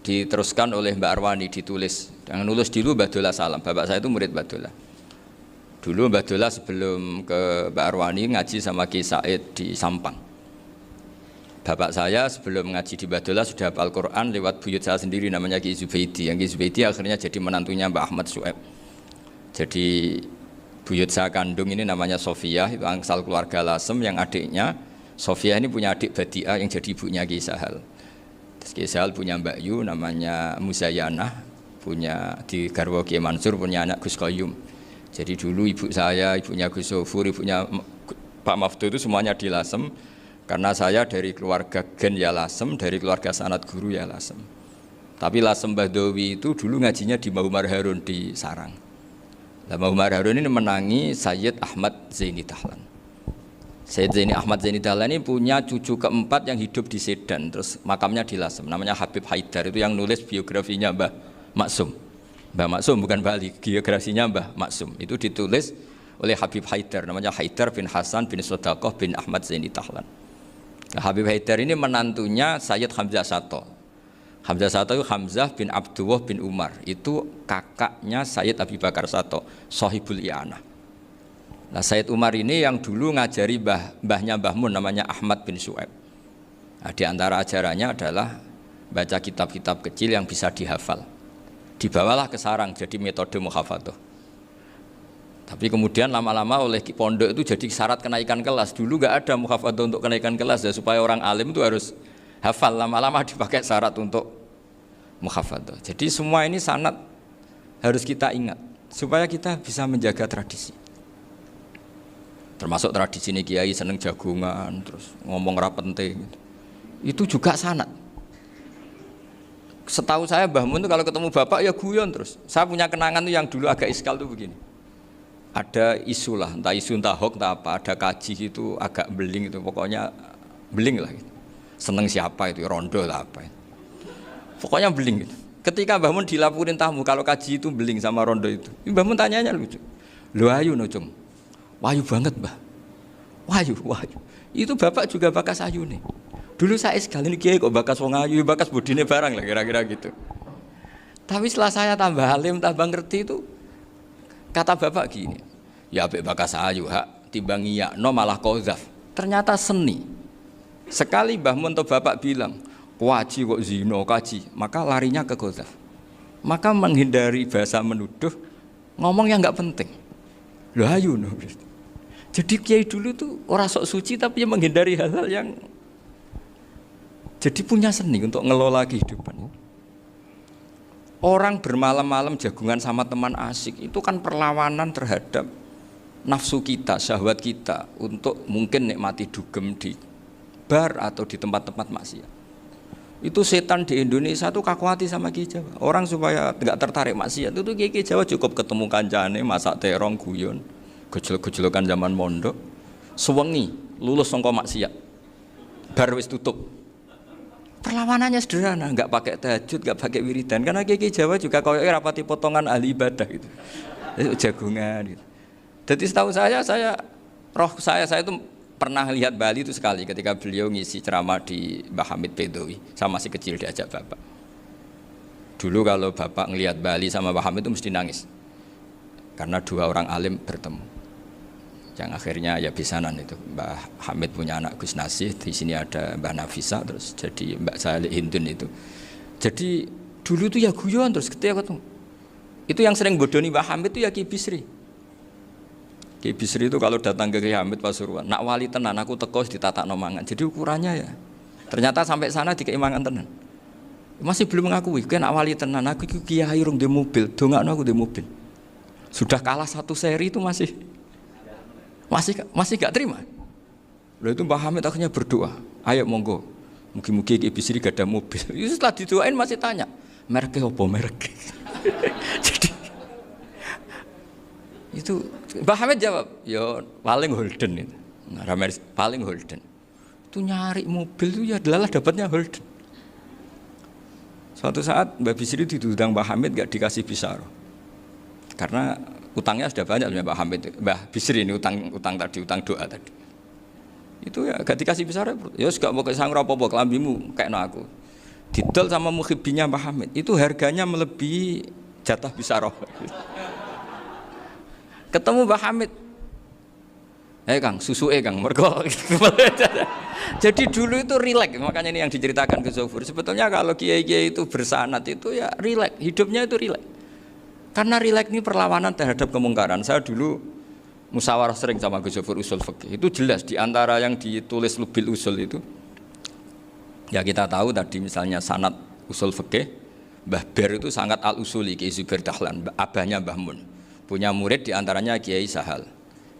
A: diteruskan oleh Mbak Arwani, ditulis. Yang nulis dulu Mbak Dola Salam. Bapak saya itu murid Mbak Dola. Dulu Mbak Dola sebelum ke Mbak Arwani ngaji sama Ki Said di Sampang. Bapak saya sebelum ngaji di Mbak Dola sudah hafal Quran lewat buyut saya sendiri namanya Ki Zubaidi. Yang Ki Zubaidi akhirnya jadi menantunya Mbak Ahmad Su'eb. Jadi buyut saya kandung ini namanya Sofia, itu angsal keluarga Lasem, yang adiknya Sofia ini punya adik Badi'ah yang jadi ibunya Ki Sahal. Terus Ki Sahal punya Mbak Yu namanya Muzayanah, punya di garwa Ki Mansur punya anak Gus Qayyum. Jadi dulu ibu saya, ibunya Gus Sofur, ibunya Pak Maftuh itu semuanya di Lasem. Karena saya dari keluarga Gen ya Lasem, dari keluarga sanad guru ya Lasem. Tapi Lasem Bahdawi itu dulu ngajinya di Mbah Umar Harun di Sarang. Mbah Umar Harun ini menangi Sayyid Ahmad Zaini Dahlan. Sayyid Zaini Ahmad Zaini Dahlan ini punya cucu keempat yang hidup di Sedan, terus makamnya di Lasem, namanya Habib Haidar, itu yang nulis biografinya Mbah Maksum. Mbah Maksum bukan Bali, biografinya Mbah Maksum. Itu ditulis oleh Habib Haidar, namanya Haidar bin Hasan bin Sodaqoh bin Ahmad Zaini Tahlan. Nah, Habib Haidar ini menantunya Sayyid Hamzah Sato. Hamzah Sato itu Hamzah bin Abdullah bin Umar, itu kakaknya Sayyid Abi Bakar Sato, Sohibul I'anah. Nah, Sayyid Umar ini yang dulu ngajari mbahnya Mbah Mun namanya Ahmad bin Su'aib. Nah, di antara ajarannya adalah baca kitab-kitab kecil yang bisa dihafal. Dibawalah ke sarang jadi metode muhafadzah. Tapi kemudian lama-lama oleh pondok itu jadi syarat kenaikan kelas. Dulu nggak ada muhafadzah untuk kenaikan kelas ya, supaya orang alim itu harus hafal, lama-lama dipakai syarat untuk muhafadzah. Jadi semua ini sanad harus kita ingat supaya kita bisa menjaga tradisi. Termasuk tradisi ini kiai seneng jagungan, terus ngomong ra penting. Itu juga sanad. Setahu saya Mbah Mun itu kalau ketemu bapak ya guyon terus. Saya punya kenangan tuh yang dulu agak iskal tuh begini. Ada isu lah, entah isu entah hoax entah apa, ada kaji itu agak beling itu, pokoknya beling lah gitu. Seneng siapa itu, rondo lah apa itu. Pokoknya beling gitu. Ketika Mbah Mun dilaporin tamu kalau kaji itu beling sama rondo itu, Mbah Mun tanyanya lucu. Lho ayu no cung. Wahyu banget Mbah. Wahyu. Itu bapak juga bakas ayu nih. Dulu saya sekali ini kiai kok bakas wong ayu, bakas bodine barang lah kira-kira gitu. Tapi setelah saya tambah alim, tambah ngerti itu, kata bapak gini, ya abek bakas ayu hak timbang iya no malah qadzaf. Ternyata seni. Sekali Mbah Mun atau bapak bilang, "Kaji kok zina, kaji." Maka larinya ke qadzaf. Maka menghindari bahasa menuduh, ngomong yang enggak penting. Lho ayu no. Jadi kiai dulu tuh orang sok suci tapi menghindari hal-hal yang jadi punya seni untuk ngelola kehidupan. Orang bermalam-malam jagungan sama teman asik itu kan perlawanan terhadap nafsu kita, syahwat kita untuk mungkin nikmati dugem di bar atau di tempat-tempat maksiat. Itu setan di Indonesia tuh kaku hati sama Kiai Jawa. Orang supaya tidak tertarik maksiat itu Kiai Jawa cukup ketemu kancane masak terong guyon, gejol-gejolokan zaman mondok, sewengi lulus sangka maksiat. Bar wis tutup. Perlawanannya sederhana, nggak pakai tahajud, nggak pakai wiridan, karena Kiai Jawa juga koyoke rapati potongan ahli ibadah gitu, jagungan gitu. Jadi setahu saya itu pernah lihat Bali itu sekali ketika beliau ngisi ceramah di Mbah Hamid Bedowi, sama masih kecil diajak bapak. Dulu kalau bapak ngelihat Bali sama Mbah Hamid itu mesti nangis, karena dua orang alim bertemu. Yang akhirnya ya bisanan itu Mbah Hamid punya anak Gus Nasih, di sini ada Mbah Nafisa, terus jadi Mbak Salih Hindun itu. Jadi dulu tuh ya guyon terus ketika ketemu. Itu yang sering bodoni Mbah Hamid itu ya Ki Bisri. Ki Bisri itu kalau datang ke Ki Hamid Pasuruan, nak wali tenan aku teko ditatakno mangan. Jadi ukurannya ya. Ternyata sampai sana dikei mangan tenan. Masih belum mengakui, kan nak wali tenan aku iki kiai rung di mobil, dongakno aku di mobil. Sudah kalah satu seri itu masih gak terima. Lalu itu Mbah Hamid akhirnya berdoa, ayo monggo, mungkin-mungkin Ki Bisri gak ada mobil. Itu setelah didoain masih tanya, mereknya apa merek? Jadi itu Mbah Hamid jawab, ya paling Holden itu, paling Holden. Itu nyari mobil itu ya adalah dapatnya Holden. Suatu saat Mbah Bisri diundang Mbah Hamid gak dikasih bisaroh, karena utangnya sudah banyak Mbah Hamid, Mbah Bisri ini utang doa tadi. Itu ya gak dikasih besar ya gak mau kesang apa-apa kelambimu kayak aku. Didol sama muhibbinya Mbah Hamid. Itu harganya melebihi jatah bisaroh. Ketemu Mbah Hamid. Kang, susu Kang, mergo. Jadi dulu itu rileks, makanya ini yang diceritakan ke Zofur. Sebetulnya kalau kiai-kiai itu bersanad itu ya rileks, hidupnya itu rileks. Karena rileks ini perlawanan terhadap kemungkaran. Saya dulu musyawarah sering sama Gus Zofur usul fikih. Itu jelas di antara yang ditulis Lubil Usul itu. Ya kita tahu tadi misalnya sanad usul fikih, Mbah Ber itu sangat al-usuli Kiai Zubair Dahlan, abahnya Mbah Mun. Punya murid di antaranya Kiai Sahal.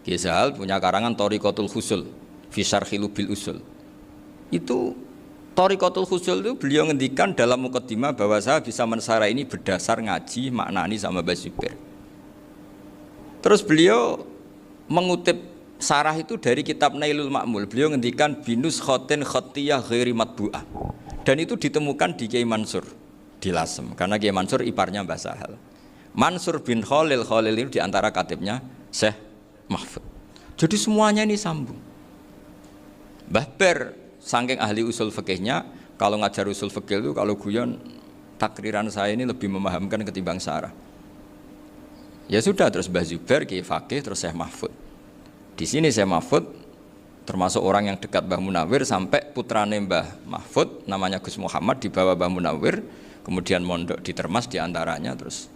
A: Kiai Sahal punya karangan Thariqatul Husul fi Syarhi Lubil Usul. Itu Thariqatul Husul itu beliau ngendikan dalam mukaddimah bahwa saya bisa mensarah ini berdasar ngaji maknani sama Mbah Zubair. Terus beliau mengutip sarah itu dari kitab Nailul Ma'mul. Beliau ngendikan binus khotin khotiyah ghairi matbu'ah. Dan itu ditemukan di Kiai Mansur di Lasem, karena Kiai Mansur iparnya Mbah Sahal. Mansur bin Khalil ini diantara katibnya Syekh mahfud. Jadi semuanya ini sambung. Mbah Ber saking ahli usul fikihnya, kalau ngajar usul fikih itu kalau guyon takriran saya ini lebih memahamkan ketimbang Sarah. Ya sudah, terus Mbah Zubair Kiai Fakih, terus Syekh Mahfud. Di sini Syekh Mahfud termasuk orang yang dekat Mbah Munawir sampai putrane Mbah Mahfud namanya Gus Muhammad dibawa Mbah Munawir, kemudian mondok di Termas diantaranya, terus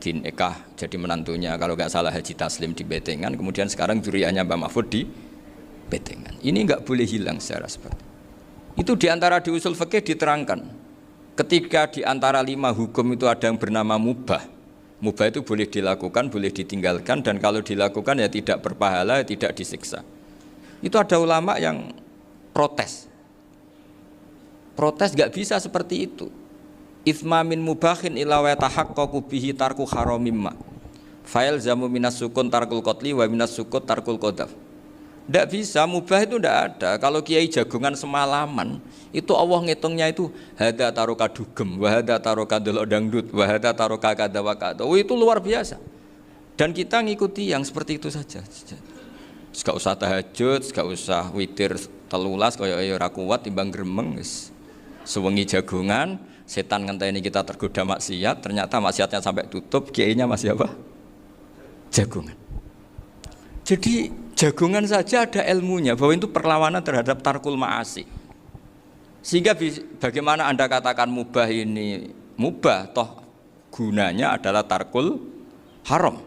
A: dinikah jadi menantunya kalau nggak salah Haji Taslim di Betengan, kemudian sekarang juriahnya Mbah Mahfud di Betengan. Ini nggak boleh hilang secara seperti itu. Diantara di usul fikih diterangkan ketika diantara 5 hukum itu ada yang bernama mubah. Mubah itu boleh dilakukan, boleh ditinggalkan, dan kalau dilakukan ya tidak berpahala, tidak disiksa. Itu ada ulama yang protes. Protes nggak bisa seperti itu. Itsma min mubahin ila wa tahaqqaqu bihi tarku haramimma. Fa'il zamu minas sukun tarkul qatli wa minas sukut tarkul qadaf. Tidak bisa, mubah itu tidak ada. Kalau kiai jagongan semalaman, itu Allah ngitungnya itu hada taroka dugem, wahada taroka delok dangdut, wahada taroka kada wakada. Oh, itu luar biasa. Dan kita ngikuti yang seperti itu saja. Gak usah tahajud, gak usah witir telulas, kaya ora kuat timbang gremeng. Sewengi jagongan, setan ngenteni kita tergoda maksiat, ternyata maksiatnya sampai tutup, kiainya masih apa? Jagongan. Jadi jagongan saja ada ilmunya bahwa itu perlawanan terhadap tarkul ma'asi. Sehingga bagaimana Anda katakan mubah ini mubah, toh gunanya adalah tarkul haram.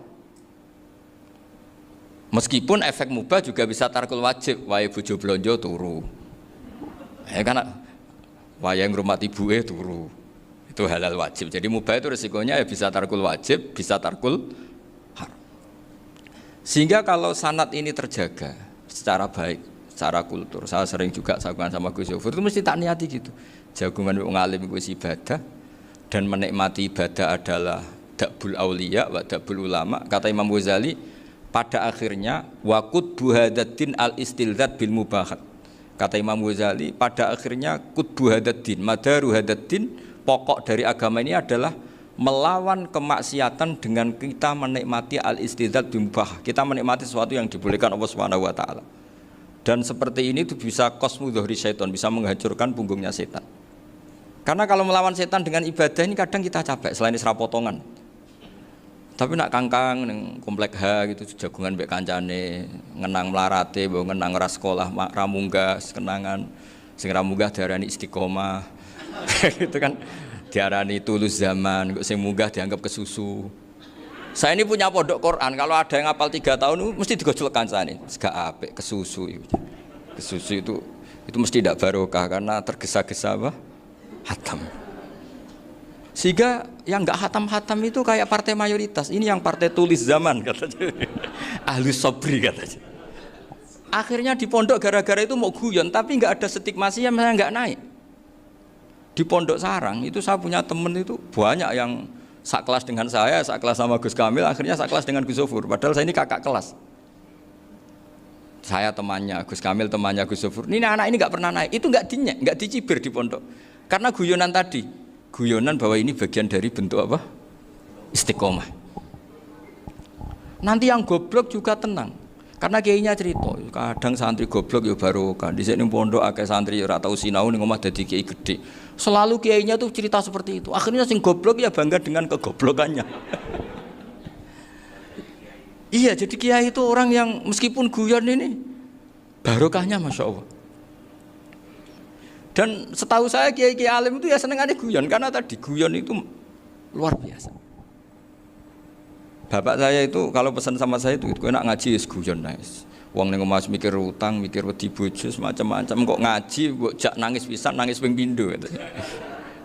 A: Meskipun efek mubah juga bisa tarkul wajib, wae bojo blonjo turu. Kan wae ngrumat ibuke turu. Itu halal wajib. Jadi mubah itu resikonya ya bisa tarkul wajib, bisa tarkul haram. Sehingga kalau sanad ini terjaga secara baik, secara kultur, saya sering juga sakuan sama Gus Yofur itu mesti tak niati gitu. Jagungan wong alim iku ibadah dan menikmati ibadah adalah dabul auliya wa dabul ulama. Kata Imam Ghazali, pada akhirnya waqud buhadatin al istilzat bil mubahat. Kata Imam Ghazali, pada akhirnya qutbu hadatin, madaru hadatin, pokok dari agama ini adalah melawan kemaksiatan dengan kita menikmati al-istidzat bimubah. Kita menikmati sesuatu yang dibolehkan Allah Subhanahu wa taala. Dan seperti ini itu bisa qasmu dhuhri syaitan, bisa menghancurkan punggungnya setan. Karena kalau melawan setan dengan ibadah ini kadang kita capek selain isra potongan. Tapi nak kangkang ning komplek H gitu jagungan mbek kancane, ngenang melarate, mbok ngenang ora sekolah, ramunggah kenangan. Sing ramunggah diarani istiqomah. Itu kan diarani tulus zaman, kok sing munggah dianggap kesusu. Saya ini punya pondok Quran, kalau ada yang hafal 3 tahun mesti digojol kancane, gak apik kesusu. Kesusu itu mesti tidak barokah karena tergesa-gesa apa? Hatam. Sehingga yang enggak hatam-hatam itu kayak partai mayoritas. Ini yang partai tulis zaman katanya. Ahli sobri katanya. Akhirnya di pondok gara-gara itu mau guyon, tapi enggak ada stigmasi yang saya enggak naik. Di Pondok Sarang itu saya punya temen itu banyak yang sekelas dengan saya, sekelas sama Gus Kamil, akhirnya sekelas dengan Gus Sofur. Padahal saya ini kakak kelas. Saya temannya, Gus Kamil temannya Gus Sofur. Ini anak ini nggak pernah naik, itu nggak dinyek, nggak dicibir di pondok. Karena guyonan tadi, guyonan bahwa ini bagian dari bentuk apa? Istiqomah. Nanti yang goblok juga tenang. Karena kiainya cerita, kadang santri goblok ya barokah. Di sini pondok akeh santri ora tau sinau ning omah dadi kiai gede. Selalu kiainya tuh cerita seperti itu. Akhirnya sing goblok ya bangga dengan kegoblokannya. Iya, jadi kiai itu orang yang meskipun guyon ini barokahnya Masya Allah. Dan setahu saya kiai-kiai alim itu ya senengannya guyon karena tadi guyon itu luar biasa. Bapak saya itu kalau pesan sama saya itu enak ngaji wis guyon nice. Wong ning omah mikir utang, mikir wedi bojo macam-macam kok ngaji kok jak nangis pisan, nangis ping pindho gitu.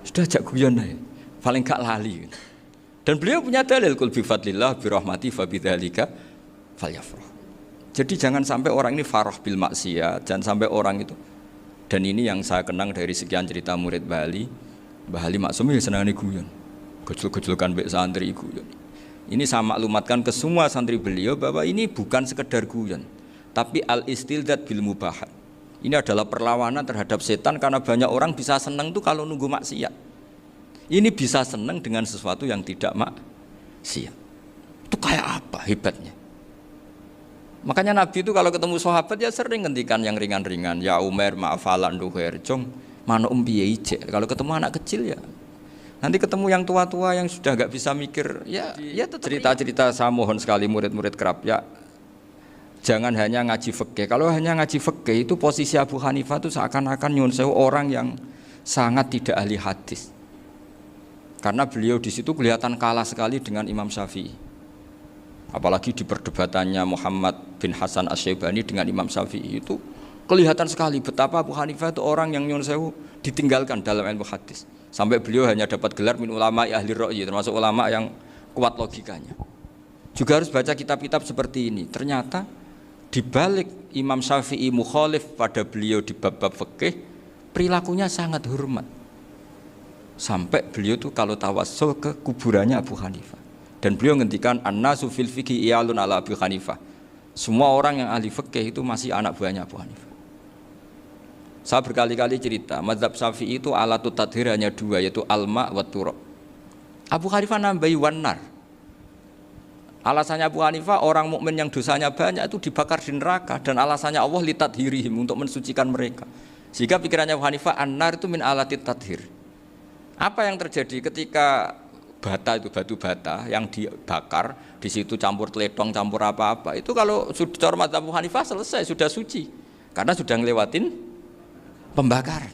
A: Sudah jak guyon ae. Paling gak lali. Dan beliau punya dalil kul bi fadlillah bi rahmati fa bidzalika falyafrah. Jadi jangan sampai orang ini farah bil maksiat, jangan sampai orang itu. Dan ini yang saya kenang dari sekian cerita murid Bali. Mbah Ali Maksum ya senangane guyon. Gejol-gejolkan mbek santri guyon. Ini saya maklumatkan ke semua santri beliau bahwa ini bukan sekedar guyon, tapi al-istilzat bil mubahat. Ini adalah perlawanan terhadap setan karena banyak orang bisa senang tuh kalau nunggu maksiat. Ini bisa senang dengan sesuatu yang tidak maksiat. Itu kayak apa hebatnya? Makanya Nabi itu kalau ketemu sahabat ya sering ngendikan yang ringan-ringan. Ya Umar ma'afalan duher jong mana piye ije. Kalau ketemu anak kecil ya. Nanti ketemu yang tua-tua yang sudah nggak bisa mikir ya cerita-cerita saya mohon sekali murid-murid kerap ya. Jangan hanya ngaji fikih. Kalau hanya ngaji fikih itu posisi Abu Hanifah itu seakan-akan nyun sewu orang yang sangat tidak ahli hadis. Karena beliau di situ kelihatan kalah sekali dengan Imam Syafi'i. Apalagi di perdebatannya Muhammad bin Hasan Asy-Syaibani dengan Imam Syafi'i itu kelihatan sekali betapa Abu Hanifah itu orang yang nyun sewu ditinggalkan dalam ilmu hadis. Sampai beliau hanya dapat gelar min ulama ahli ra'yi, termasuk ulama yang kuat logikanya. Juga harus baca kitab-kitab seperti ini. Ternyata di balik Imam Syafi'i mukhalif pada beliau di bab-bab fikih, perilakunya sangat hormat. Sampai beliau tuh kalau tawassul ke kuburannya Abu Hanifah. Dan beliau ngendikan an-nasu fil fiqhi iyalun ala Abu Hanifah. Semua orang yang ahli fikih itu masih anak buahnya Abu Hanifah. Saya berkali-kali cerita, mazhab Syafi'i itu alatut tadhir hanya dua, yaitu alma wa turab. Abu Hanifah nambahi wanar. Alasannya Abu Hanifah orang mukmin yang dosanya banyak itu dibakar di neraka, dan alasannya Allah litadhirihim untuk mensucikan mereka. Sehingga pikirannya Abu Hanifah an-nar itu min alatit tadhir. Apa yang terjadi ketika bata itu batu bata yang dibakar di situ campur teletong campur apa-apa itu kalau sudah mazhab Abu Hanifah selesai sudah suci karena sudah ngelewatin pembakaran.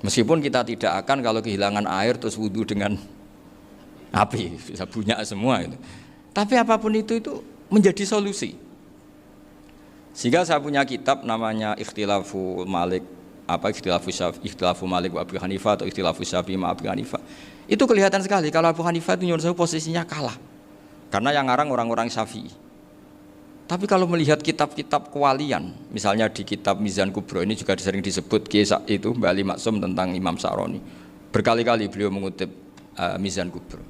A: Meskipun kita tidak akan kalau kehilangan air terus wudu dengan api bisa bunyak semua itu. Tapi apapun itu menjadi solusi. Sehingga saya punya kitab namanya Ikhtilafu Malik Ikhtilafu Malik wa Abu Hanifah atau Ikhtilafu Syafi'i ma Abu Hanifah. Itu kelihatan sekali kalau Abu Hanifah itu nyuruh saya posisinya kalah. Karena yang ngarang orang-orang Syafi'i. Tapi kalau melihat kitab-kitab kewalian, misalnya di kitab Mizan Kubro ini juga sering disebut kisah itu Mbak Ali Maksum tentang Imam Sa'roni. Berkali-kali beliau mengutip Mizan Kubro.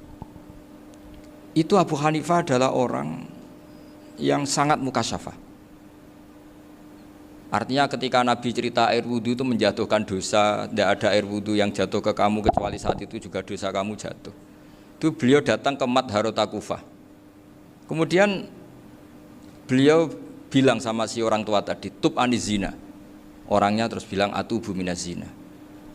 A: Itu Abu Hanifah adalah orang yang sangat mukasyafah. Artinya ketika Nabi cerita air wudhu itu menjatuhkan dosa, tidak ada air wudhu yang jatuh ke kamu kecuali saat itu juga dosa kamu jatuh. Itu beliau datang ke Madharota Kufah. Kemudian beliau bilang sama si orang tua tadi, tub anizina. Orangnya terus bilang atubu minazina.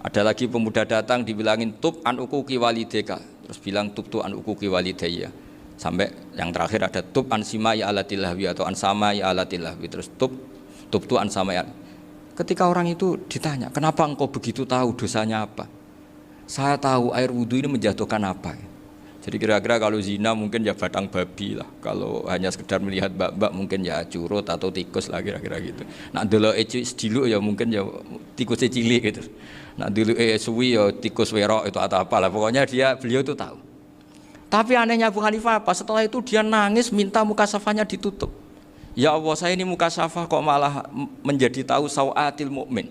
A: Ada lagi pemuda datang dibilangin tub an ukuki walideka. Terus bilang tub tu an ukuki walidayya. Sampai yang terakhir ada tub an simai alatilahwi atau an samai alatilahwi. Terus tub tu an samai. Ketika orang itu ditanya, kenapa engkau begitu tahu dosanya apa? Saya tahu air wudhu ini menjatuhkan apa. Jadi kira-kira kalau zina mungkin ya batang babi lah. Kalau hanya sekedar melihat mbak-mbak mungkin ya curut atau tikus lah kira-kira gitu. Nak dulu sediluk ya mungkin ya tikus cilik gitu. Nak dulu suwi ya tikus werok itu atau apalah. Pokoknya beliau itu tahu. Tapi anehnya Abu Hanifah apa? Setelah itu dia nangis minta mukasafahnya ditutup. Ya Allah, saya ini mukasafah kok malah menjadi tahu sawatil mukmin.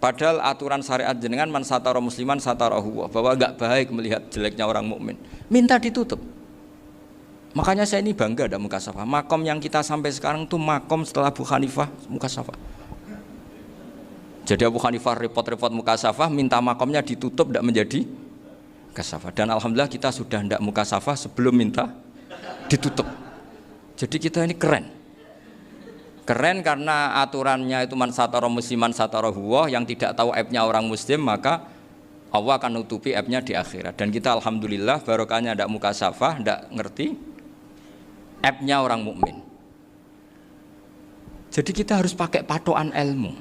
A: Padahal aturan syariat jenengan man satara musliman satarahu, bahwa enggak baik melihat jeleknya orang mukmin. Minta ditutup. Makanya saya ini bangga ada mukasafah. Makom yang kita sampai sekarang itu makom setelah Abu Hanifah mukasafah. Jadi Abu Hanifah repot-repot mukasafah, minta makomnya ditutup tidak menjadi mukasafah. Dan alhamdulillah kita sudah tidak mukasafah sebelum minta ditutup. Jadi kita ini keren. Keren karena aturannya itu man satara musliman satara huwa, yang tidak tahu aibnya orang muslim maka Allah akan nutupi aibnya di akhirat. Dan kita alhamdulillah barokahnya tidak mukasafah, tidak ngerti aibnya orang mukmin. Jadi kita harus pakai patokan ilmu.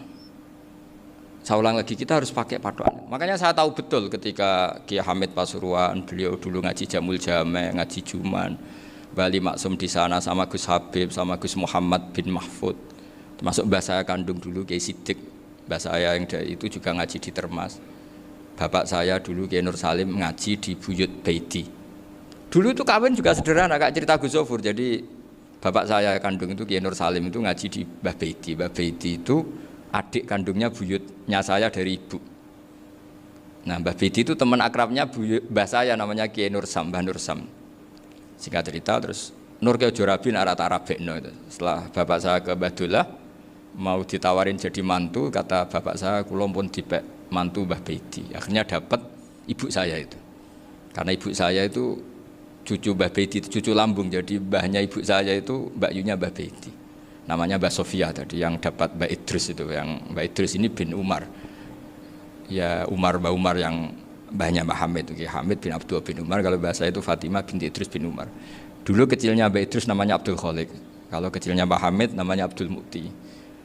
A: Saya ulang lagi, kita harus pakai patokan. Makanya saya tahu betul ketika Kiai Hamid Pasuruan, beliau dulu ngaji Jamul Jame, ngaji Juman, Bali Maksum di sana sama Gus Habib, sama Gus Muhammad bin Mahfud, termasuk mbah saya kandung dulu Kiai Sidik, mbah saya yang itu juga ngaji di Termas. Bapak saya dulu Kiai Nur Salim ngaji di Buyut Baiti. Dulu itu kawin juga sederhana, kayak cerita Gus Sofur. Jadi bapak saya kandung itu Kiai Nur Salim itu ngaji di Mbah Baiti. Mbah Baiti itu adik kandungnya buyutnya saya dari ibu. Nah Mbah Baiti itu teman akrabnya mbah saya namanya Kiai Nur Sam, Mbah Nur Sam. Singkat cerita terus Nur ke Jorabi Arabekno itu. Setelah bapak saya ke Badullah mau ditawarin jadi mantu, kata bapak saya kula pun dipek mantu Mbah Baiti. Akhirnya dapat ibu saya itu. Karena ibu saya itu cucu Mbah Bedi, cucu lambung. Jadi mbahnya ibu saya itu Mbak Yunya Mbah Bedi. Namanya Mbak Sofia tadi yang dapat Mbak Idris itu. Yang Mbak Idris ini bin Umar. Ya Mbak Umar yang mbahnya Mbah Hamid. Hamid bin Abdul bin Umar. Kalau bahasa itu Fatimah binti Idris bin Umar. Dulu kecilnya Mbak Idris namanya Abdul Khalik. Kalau kecilnya Mbah Hamid namanya Abdul Mukti.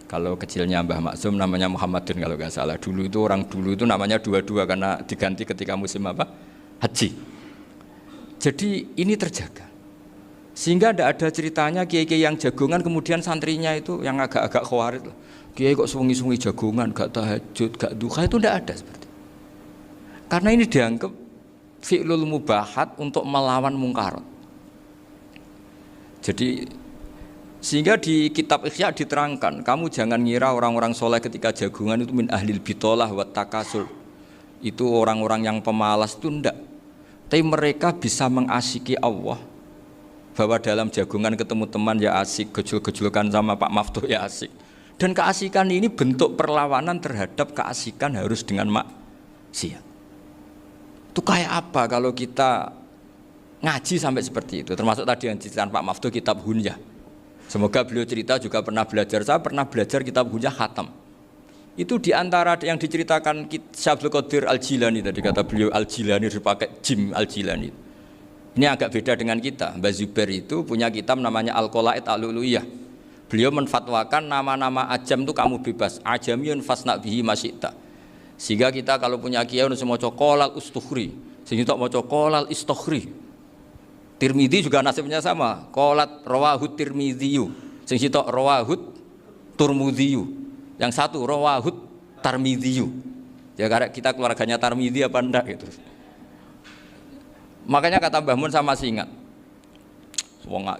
A: Kalau kecilnya Mbah Maksum namanya Muhammadun kalau nggak salah. Dulu itu namanya dua-dua karena diganti ketika musim apa? Haji. Jadi ini terjaga. Sehingga tidak ada ceritanya kiai-kiai yang jagongan kemudian santrinya itu yang agak-agak khawarit. Kiai kok sungi-sungi jagongan, gak tahajud, gak duha, itu tidak ada seperti itu. Karena ini dianggap fi'lul mubahat untuk melawan mungkarat. Jadi sehingga di kitab Ihya diterangkan, kamu jangan ngira orang-orang soleh ketika jagongan itu min ahlil bitolah wa takasul. Itu orang-orang yang pemalas itu enggak. Tapi mereka bisa mengasyiki Allah. Bahwa dalam jagongan ketemu teman ya asik, gejul-gejulkan sama Pak Maftuh ya asik. Dan keasikan ini bentuk perlawanan terhadap keasikan harus dengan maksiat. Itu kayak apa kalau kita ngaji sampai seperti itu. Termasuk tadi yang diceritakan Pak Maftuh kitab Hunyah. Semoga beliau cerita juga pernah belajar. Saya pernah belajar kitab Hunyah khatam. Itu diantara yang diceritakan Syekh Abdul Qadir Al-Jilani tadi kata beliau Al-Jilani dipakai Jim Al-Jilani. Ini agak beda dengan kita. Mbah Zubair itu punya kitab namanya Al-Qalaid Al-Luluyah. Beliau menfatwakan nama-nama ajam itu kamu bebas. Ajamiyun fasna bihi masyita. Sehingga kita kalau punya kiai harus mau qolal ustukhri. Sehingga mau qolal istukhri. Tirmidzi juga nasibnya sama. Qolat rawahut Tirmidziyu. Sehingga rawahut Turmudziyu. Yang satu rawahut Tarmidhiyu. Ya karena kita keluarganya Tarmidhi apa enggak gitu. Makanya kata Mbah Mun sama masih ingat.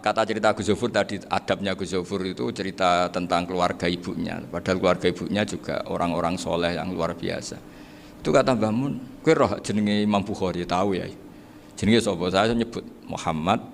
A: Kata cerita Gus Zufur tadi, adabnya Gus Zufur itu cerita tentang keluarga ibunya. Padahal keluarga ibunya juga orang-orang soleh yang luar biasa. Itu kata Mbah Mun, kowe roh jenenge Imam Bukhari tahu ya. Jenenge sapa? Saya nyebut Muhammad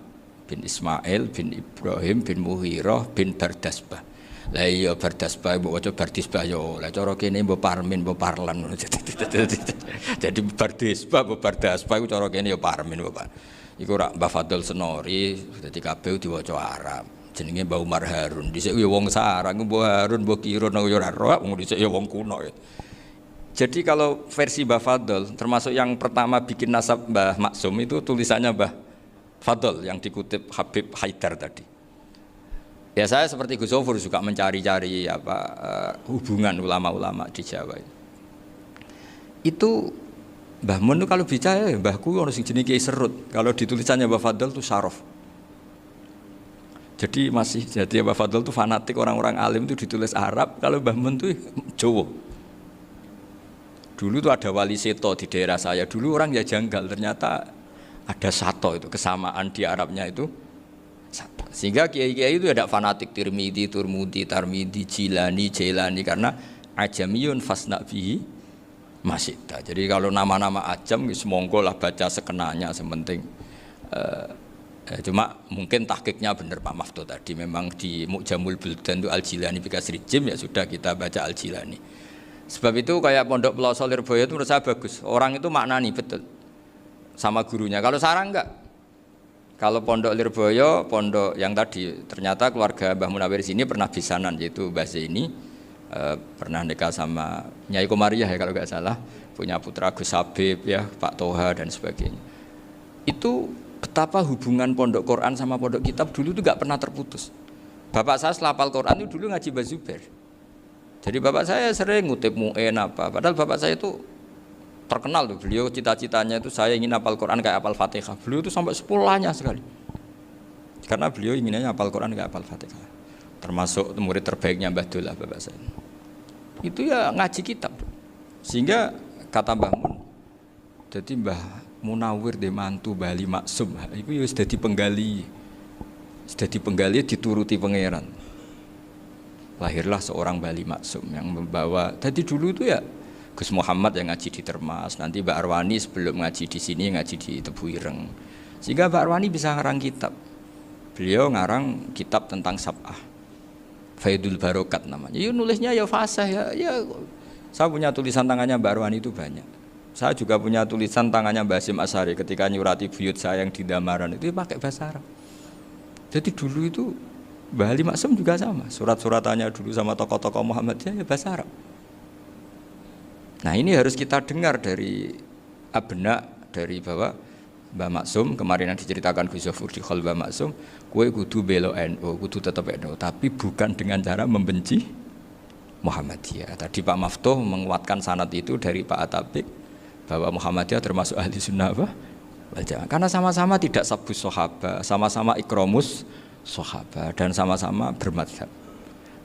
A: bin Ismail bin Ibrahim bin Muhirah bin Bardasbah. Lah iya Bardasbah mbok waca Bardisbah yo. Lah cara kene mbok Parmin mbok Parlan ngono. Jadi Bardisbah mbok Bardasbah iku cara kene yo Parmin Bapak. Iku rak Mbah Fadl Senori dadi kabeh diwaca Arab. Jenenge Mbah Umar Harun. Dhisik yo wong Sarang, Mbah Harun mbok Kirun yo ora roh, wong dhisik yo wong kuno. Jadi kalau versi Mbah Fadl termasuk yang pertama bikin nasab Mbah Maksum itu tulisannya Mbah Fadl yang dikutip Habib Haidar tadi. Ya saya seperti Gus Zufur juga mencari-cari hubungan ulama-ulama di Jawa. Itu Mbah Mun kalau bicara mbahku ono sing jenenge Kiai Serut. Kalau ditulisannya Mbah Fadl itu Syaraf. Jadi Mbah Fadl itu fanatik orang-orang alim itu ditulis Arab, kalau Mbah Mun itu Jawa. Dulu tuh ada wali seto di daerah saya. Dulu orang ya janggal, ternyata ada sato itu kesamaan di Arabnya itu. Sehingga kiai-kiai itu ada fanatik Tirmidzi, Turmudi, Tarmidi, Jilani, Jailani karena ajamiyun fasna bihi masyita. Jadi kalau nama-nama ajam semonggo lah baca sekenanya sementing. Cuma mungkin tahqiqnya benar Pak Maftuh tadi memang di Mu'jamul Buldan itu Al-Jilani bikasri jim ya sudah kita baca Al-Jilani. Sebab itu kayak Pondok Pelosok Lirboyo itu menurut saya bagus. Orang itu maknani betul sama gurunya. Kalau Sarang enggak. Kalau Pondok Lirboyo, pondok yang tadi ternyata keluarga Mbah Munawir sini pernah bisanan yaitu Mbah Zaini pernah nikah sama Nyai Komariah ya kalau nggak salah, punya putra Gus Habib ya, Pak Toha dan sebagainya. Itu betapa hubungan pondok Quran sama pondok kitab dulu itu nggak pernah terputus. Bapak saya selapal Quran itu dulu ngaji Mbah Zubair. Jadi bapak saya sering ngutip mu'en apa, padahal bapak saya itu terkenal tuh, beliau cita-citanya itu saya ingin hafal Quran kayak hafal Fatihah. Beliau itu sampai sepulahnya sekali. Karena beliau inginnya hafal Quran kayak hafal Fatihah. Termasuk murid terbaiknya Mbah Dullah bapak saya. Itu ya ngaji kitab. Sehingga kata Mbah Mun, jadi Mbah Munawir de mantu Bali Maksum, itu ya sudah dipenggali. Sudah dipenggali dituruti pangeran. Lahirlah seorang Bali Maksum yang membawa. Jadi dulu itu ya Gus Muhammad yang ngaji di Termas, nanti Mbak Arwani sebelum ngaji di sini ngaji di Tebu Ireng. Sehingga Mbak Arwani bisa ngarang kitab. Beliau ngarang kitab tentang Sab'ah. Faidul Barokat namanya. Ya nulisnya ya fasih ya. Saya punya tulisan tangannya Mbak Arwani itu banyak. Saya juga punya tulisan tangannya Mbah Hasyim Asy'ari ketika nyurati buyut saya yang di Damaran itu pakai bahasa Arab. Jadi dulu itu Mbah Ali Maksum juga sama, surat-suratannya dulu sama tokoh-tokoh Muhammadiyah ya bahasa Arab. Nah ini harus kita dengar dari abna, dari bahwa Mbah Maksum kemarin yang diceritakan Gus Zafur di Khol Mbah Maksum, kowe kudu belo NU, kudu tetap NU, tapi bukan dengan cara membenci Muhammadiyah. Tadi Pak Maftuh menguatkan sanad itu dari Pak Atabik bahwa Muhammadiyah termasuk ahli sunnah wal jamaah. Karena sama-sama tidak sabus sahabat, sama-sama ikromus sahabat dan sama-sama bermadzhab.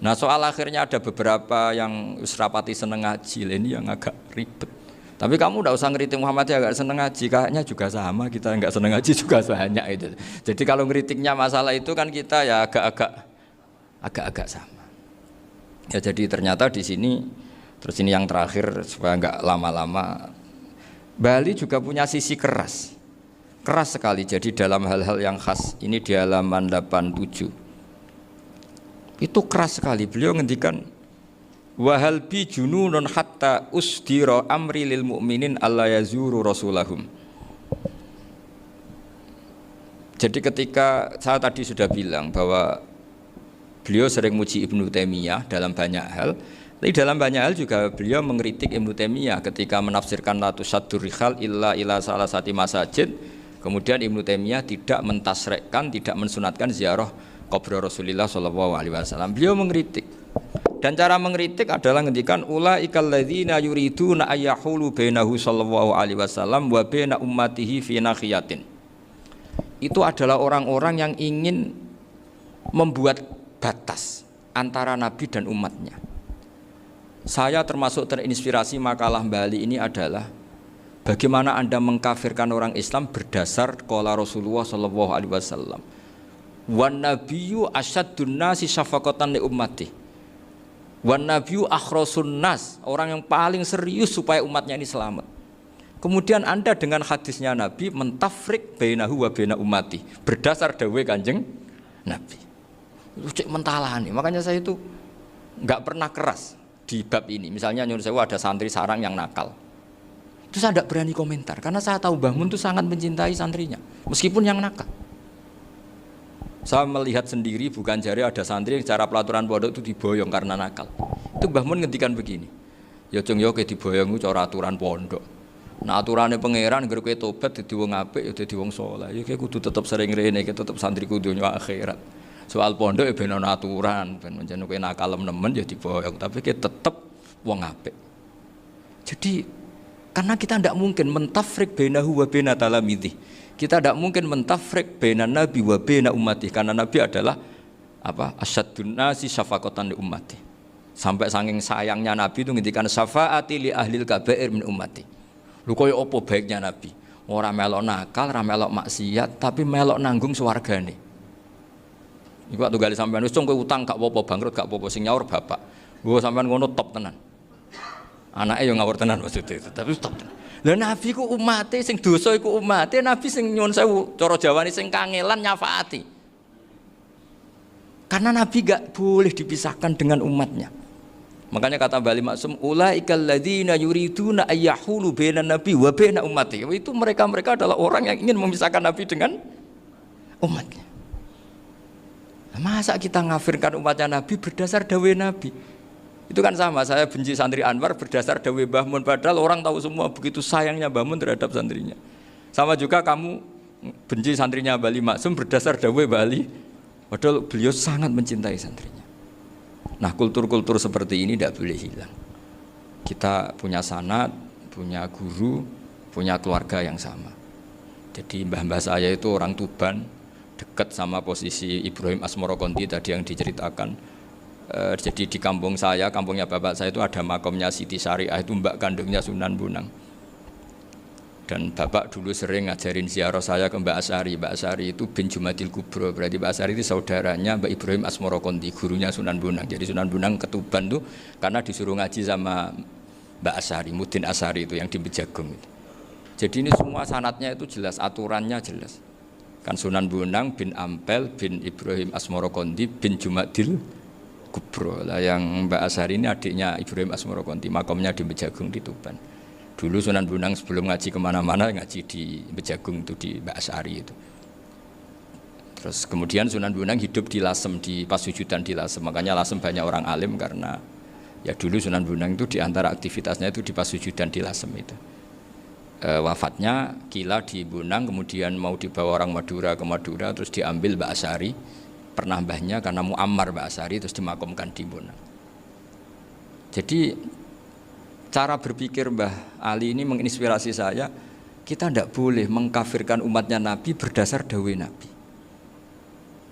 A: Nah soal akhirnya ada beberapa yang serapati seneng ngaji ini yang agak ribet. Tapi kamu tidak usah ngeritik Muhammadiyah agak seneng ngaji, kayaknya juga sama kita nggak seneng ngaji juga banyak itu. Jadi kalau ngeritiknya masalah itu kan kita ya agak-agak sama. Ya jadi ternyata di sini terus ini yang terakhir supaya nggak lama-lama, Bali juga punya sisi keras sekali. Jadi dalam hal-hal yang khas ini di halaman 87 itu keras sekali. Beliau ngendikan wahal bi jununun hatta usdira amri lil mu'minin alla yazuru rasulahum. Jadi ketika saya tadi sudah bilang bahwa beliau sering muji Ibnu Taimiyah dalam banyak hal, tapi dalam banyak hal juga beliau mengkritik Ibnu Taimiyah ketika menafsirkan la tusaddur rihal illa ila salasati masajid. Kemudian Ibnu Taimiyah tidak mentasrekkan, tidak mensunatkan ziarah kubur Rasulullah sallallahu alaihi wasallam. Beliau mengkritik. Dan cara mengkritik adalah ngendikan ulaikal ladzina yuriduna ayyahulu bainahu sallallahu alaihi wasallam wa baina ummatihi fi nakhiyatin. Itu adalah orang-orang yang ingin membuat batas antara Nabi dan umatnya. Saya termasuk terinspirasi makalah Mbah Ali ini adalah bagaimana Anda mengkafirkan orang Islam berdasar qala Rasulullah sallallahu alaihi wasallam. Wan nabiyyu asyaddun nasi syafaqatan li ummati. Wan nabiyyu akhrasun nas, orang yang paling serius supaya umatnya ini selamat. Kemudian Anda dengan hadisnya Nabi mentafrik bainahu wa baina ummati berdasar dawuh Kanjeng Nabi. Itu cek mentalani. Makanya saya itu enggak pernah keras di bab ini. Misalnya nyuruh saya ada santri sarang yang nakal. Itu saya tidak berani komentar karena saya tahu Mbah Mun itu sangat mencintai santrinya meskipun yang nakal. Saya melihat sendiri bukan jari ada santri yang cara pelaturan pondok itu diboyong karena nakal. Itu Mbah Mun ngendikan begini. Ya cung yo ke diboyong itu cara aturan pondok. Nah aturannya pangeran ngger kowe tobat dadi wong apik ya dadi wong saleh. Ya kowe kudu tetep sering rene, tetep santri kudu dunya akhirat. Soal pondok ya ben ana aturan, ben menjen kowe nakal nemen ya diboyong, tapi kowe tetep wong apik. Jadi karena kita tidak mungkin mentafrik bainahu wa baina talamidhi. Kita tidak mungkin mentafrik baina nabi wa baina ummati karena nabi adalah apa? Asyaddun nasi syafaqatan li ummati. Sampai saking sayangnya nabi itu ngendikan syafaati li ahlil kabair min ummati. Lho koyo apa baiknya nabi? Ora melok nakal, ora melok maksiat, tapi melok nanggung swargane. Iku waktu gali sampean wis kowe utang gak apa-apa, bangkrut gak apa-apa, sing nyaur bapak. Gua sampean ngono top tenan. Anake yo ngawur tenan maksudnya itu, tapi top tenan. Lah nabi ku umate sing dosa iku umate, nabi sing nyuwun sewu, cara Jawane sing kangelan nyafaati. Karena nabi gak boleh dipisahkan dengan umatnya. Makanya kata Bali Maksum, ulaikal ladzina yuriduna ayyahulu bainan nabi wa baina ummati. Itu mereka adalah orang yang ingin memisahkan nabi dengan umatnya. Masa kita ngafirkan umatnya nabi berdasar dawuh nabi? Itu kan sama, saya benci santri Anwar berdasar dawuh Mbah Mun, padahal orang tahu semua begitu sayangnya Mbah Mun terhadap santrinya. Sama juga kamu benci santrinya Bali Maksum berdasar dawuh Bali, padahal beliau sangat mencintai santrinya. Nah kultur-kultur seperti ini tidak boleh hilang. Kita punya sanad, punya guru, punya keluarga yang sama. Jadi mbah-mbah saya itu orang Tuban, dekat sama posisi Ibrahim Asmorokonti tadi yang diceritakan. Jadi di kampung saya, kampungnya bapak saya itu ada makomnya Siti Syariah, itu mbak kandungnya Sunan Bonang. Dan bapak dulu sering ngajarin ziarah saya ke Mbak Asy'ari. Mbak Asy'ari itu bin Jumadil Kubro, berarti Mbak Asy'ari itu saudaranya Mbak Ibrahim Asmorokonti, gurunya Sunan Bonang. Jadi Sunan Bonang ke Tuban tuh karena disuruh ngaji sama Mbak Asy'ari, Mudin Asy'ari itu yang di Bejagung itu. Jadi ini semua sanatnya itu jelas, aturannya jelas. Kan Sunan Bonang bin Ampel bin Ibrahim Asmorokonti bin Jumadil Kubro lah, yang Mbak Asy'ari ini adiknya Ibrahim Asmorokonti, makamnya di Bejagung di Tuban. Dulu Sunan Bonang sebelum ngaji kemana-mana ngaji di Bejagung itu di Mbak Asari itu. Terus kemudian Sunan Bonang hidup di Lasem, di Pasujudan di Lasem. Makanya Lasem banyak orang alim karena ya dulu Sunan Bonang itu di antara aktivitasnya itu di Pasujudan di Lasem itu. Wafatnya kila di Bonang, kemudian mau dibawa orang Madura ke Madura, terus diambil Mbak Asari, pernah mbahnya karena Muammar Mbak Asari, terus dimakamkan di Bonang. Jadi cara berpikir Mbah Ali ini menginspirasi saya. Kita tidak boleh mengkafirkan umatnya Nabi berdasar dawuh Nabi.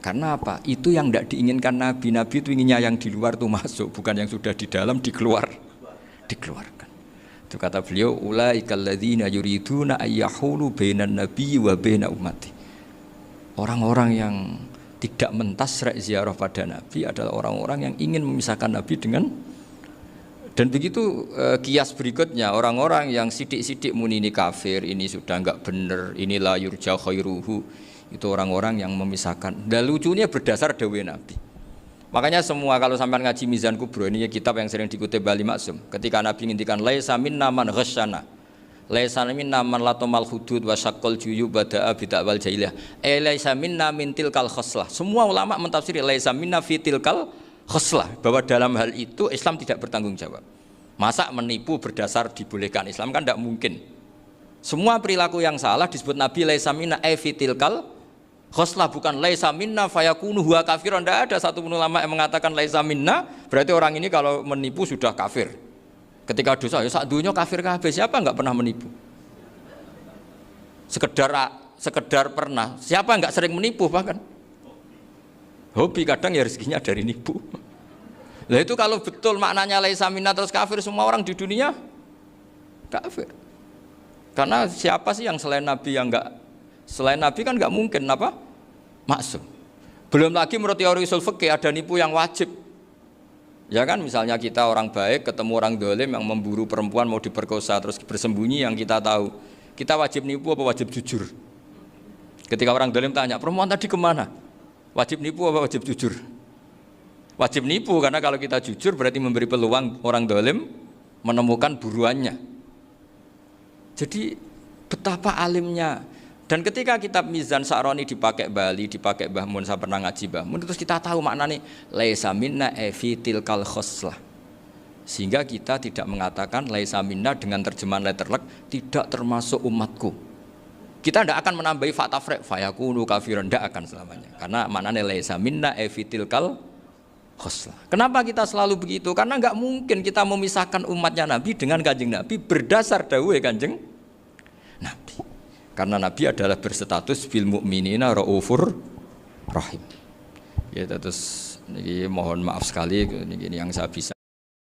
A: Karena apa? Itu yang tidak diinginkan Nabi. Nabi itu inginnya yang di luar itu masuk, bukan yang sudah di dalam dikeluarkan. Itu kata beliau, ulaikal ladzina yuriduna ayyahulu bainan nabi wa baina ummati. Orang-orang yang tidak mentasrek ziarah pada Nabi adalah orang-orang yang ingin memisahkan Nabi dengan. Dan begitu kias berikutnya, orang-orang yang sidik-sidik muni ini kafir, ini sudah enggak benar, inilah yurja khairuhu. Itu orang-orang yang memisahkan. Dan lucunya berdasar dawuh Nabi. Makanya semua kalau sampai ngaji Mizan Kubro, ini kitab yang sering dikutip Bali Maksum. Ketika Nabi ngintikan laisa minna man ghasyana, laisa minna man latamal hudud wa syaqqal juyub bada'a bid'awal jahiliyah. Laisa minna min tilkal khoslah. Semua ulama mentafsiri laisa minna fi tilkal khoslah, bahwa dalam hal itu Islam tidak bertanggung jawab. Masa menipu berdasar dibolehkan Islam kan tidak mungkin. Semua perilaku yang salah disebut Nabi laisa minna fi tilkal khoslah, bukan laisa minna fayakunu huwa kafirun. Tidak ada satu ulama yang mengatakan laisa minna berarti orang ini kalau menipu sudah kafir. Ketika dosa ya sak dunya kafir kabeh. Siapa enggak pernah menipu? Sekedar pernah. Siapa enggak sering menipu bahkan? Hobi kadang ya rezekinya dari nipu. Lah itu kalau betul maknanya laisa minna terus kafir, semua orang di dunia kafir. Karena siapa sih yang selain Nabi yang enggak, selain Nabi kan enggak mungkin apa? Maksum. Belum lagi menurut teori usul fikih ada nipu yang wajib. Ya kan, misalnya kita orang baik ketemu orang dolim yang memburu perempuan mau diperkosa terus bersembunyi yang kita tahu. Kita wajib nipu apa wajib jujur? Ketika orang dolim tanya, perempuan tadi kemana? Wajib nipu apa wajib jujur? Wajib nipu, karena kalau kita jujur berarti memberi peluang orang dolim menemukan buruannya. Jadi betapa alimnya. Dan ketika kitab Mizan Sa'roni dipakai Bali, dipakai Mbah Mun, saya pernah ngaji Mbah Mun, terus kita tahu maknanya laisa minna fi tilkal khoslah. Sehingga kita tidak mengatakan laisa minna dengan terjemahan letterlek tidak termasuk umatku. Kita tidak akan menambahi fakta frek fayakunu kafirun, tidak akan selamanya. Karena maknanya laisa minna fi tilkal khoslah. Kenapa kita selalu begitu? Karena enggak mungkin kita memisahkan umatnya Nabi dengan Kanjeng Nabi berdasar dawuh Kanjeng Nabi. Karena Nabi adalah berstatus bil mukminina raufur rahim. Ya terus ini mohon maaf sekali ini yang saya bisa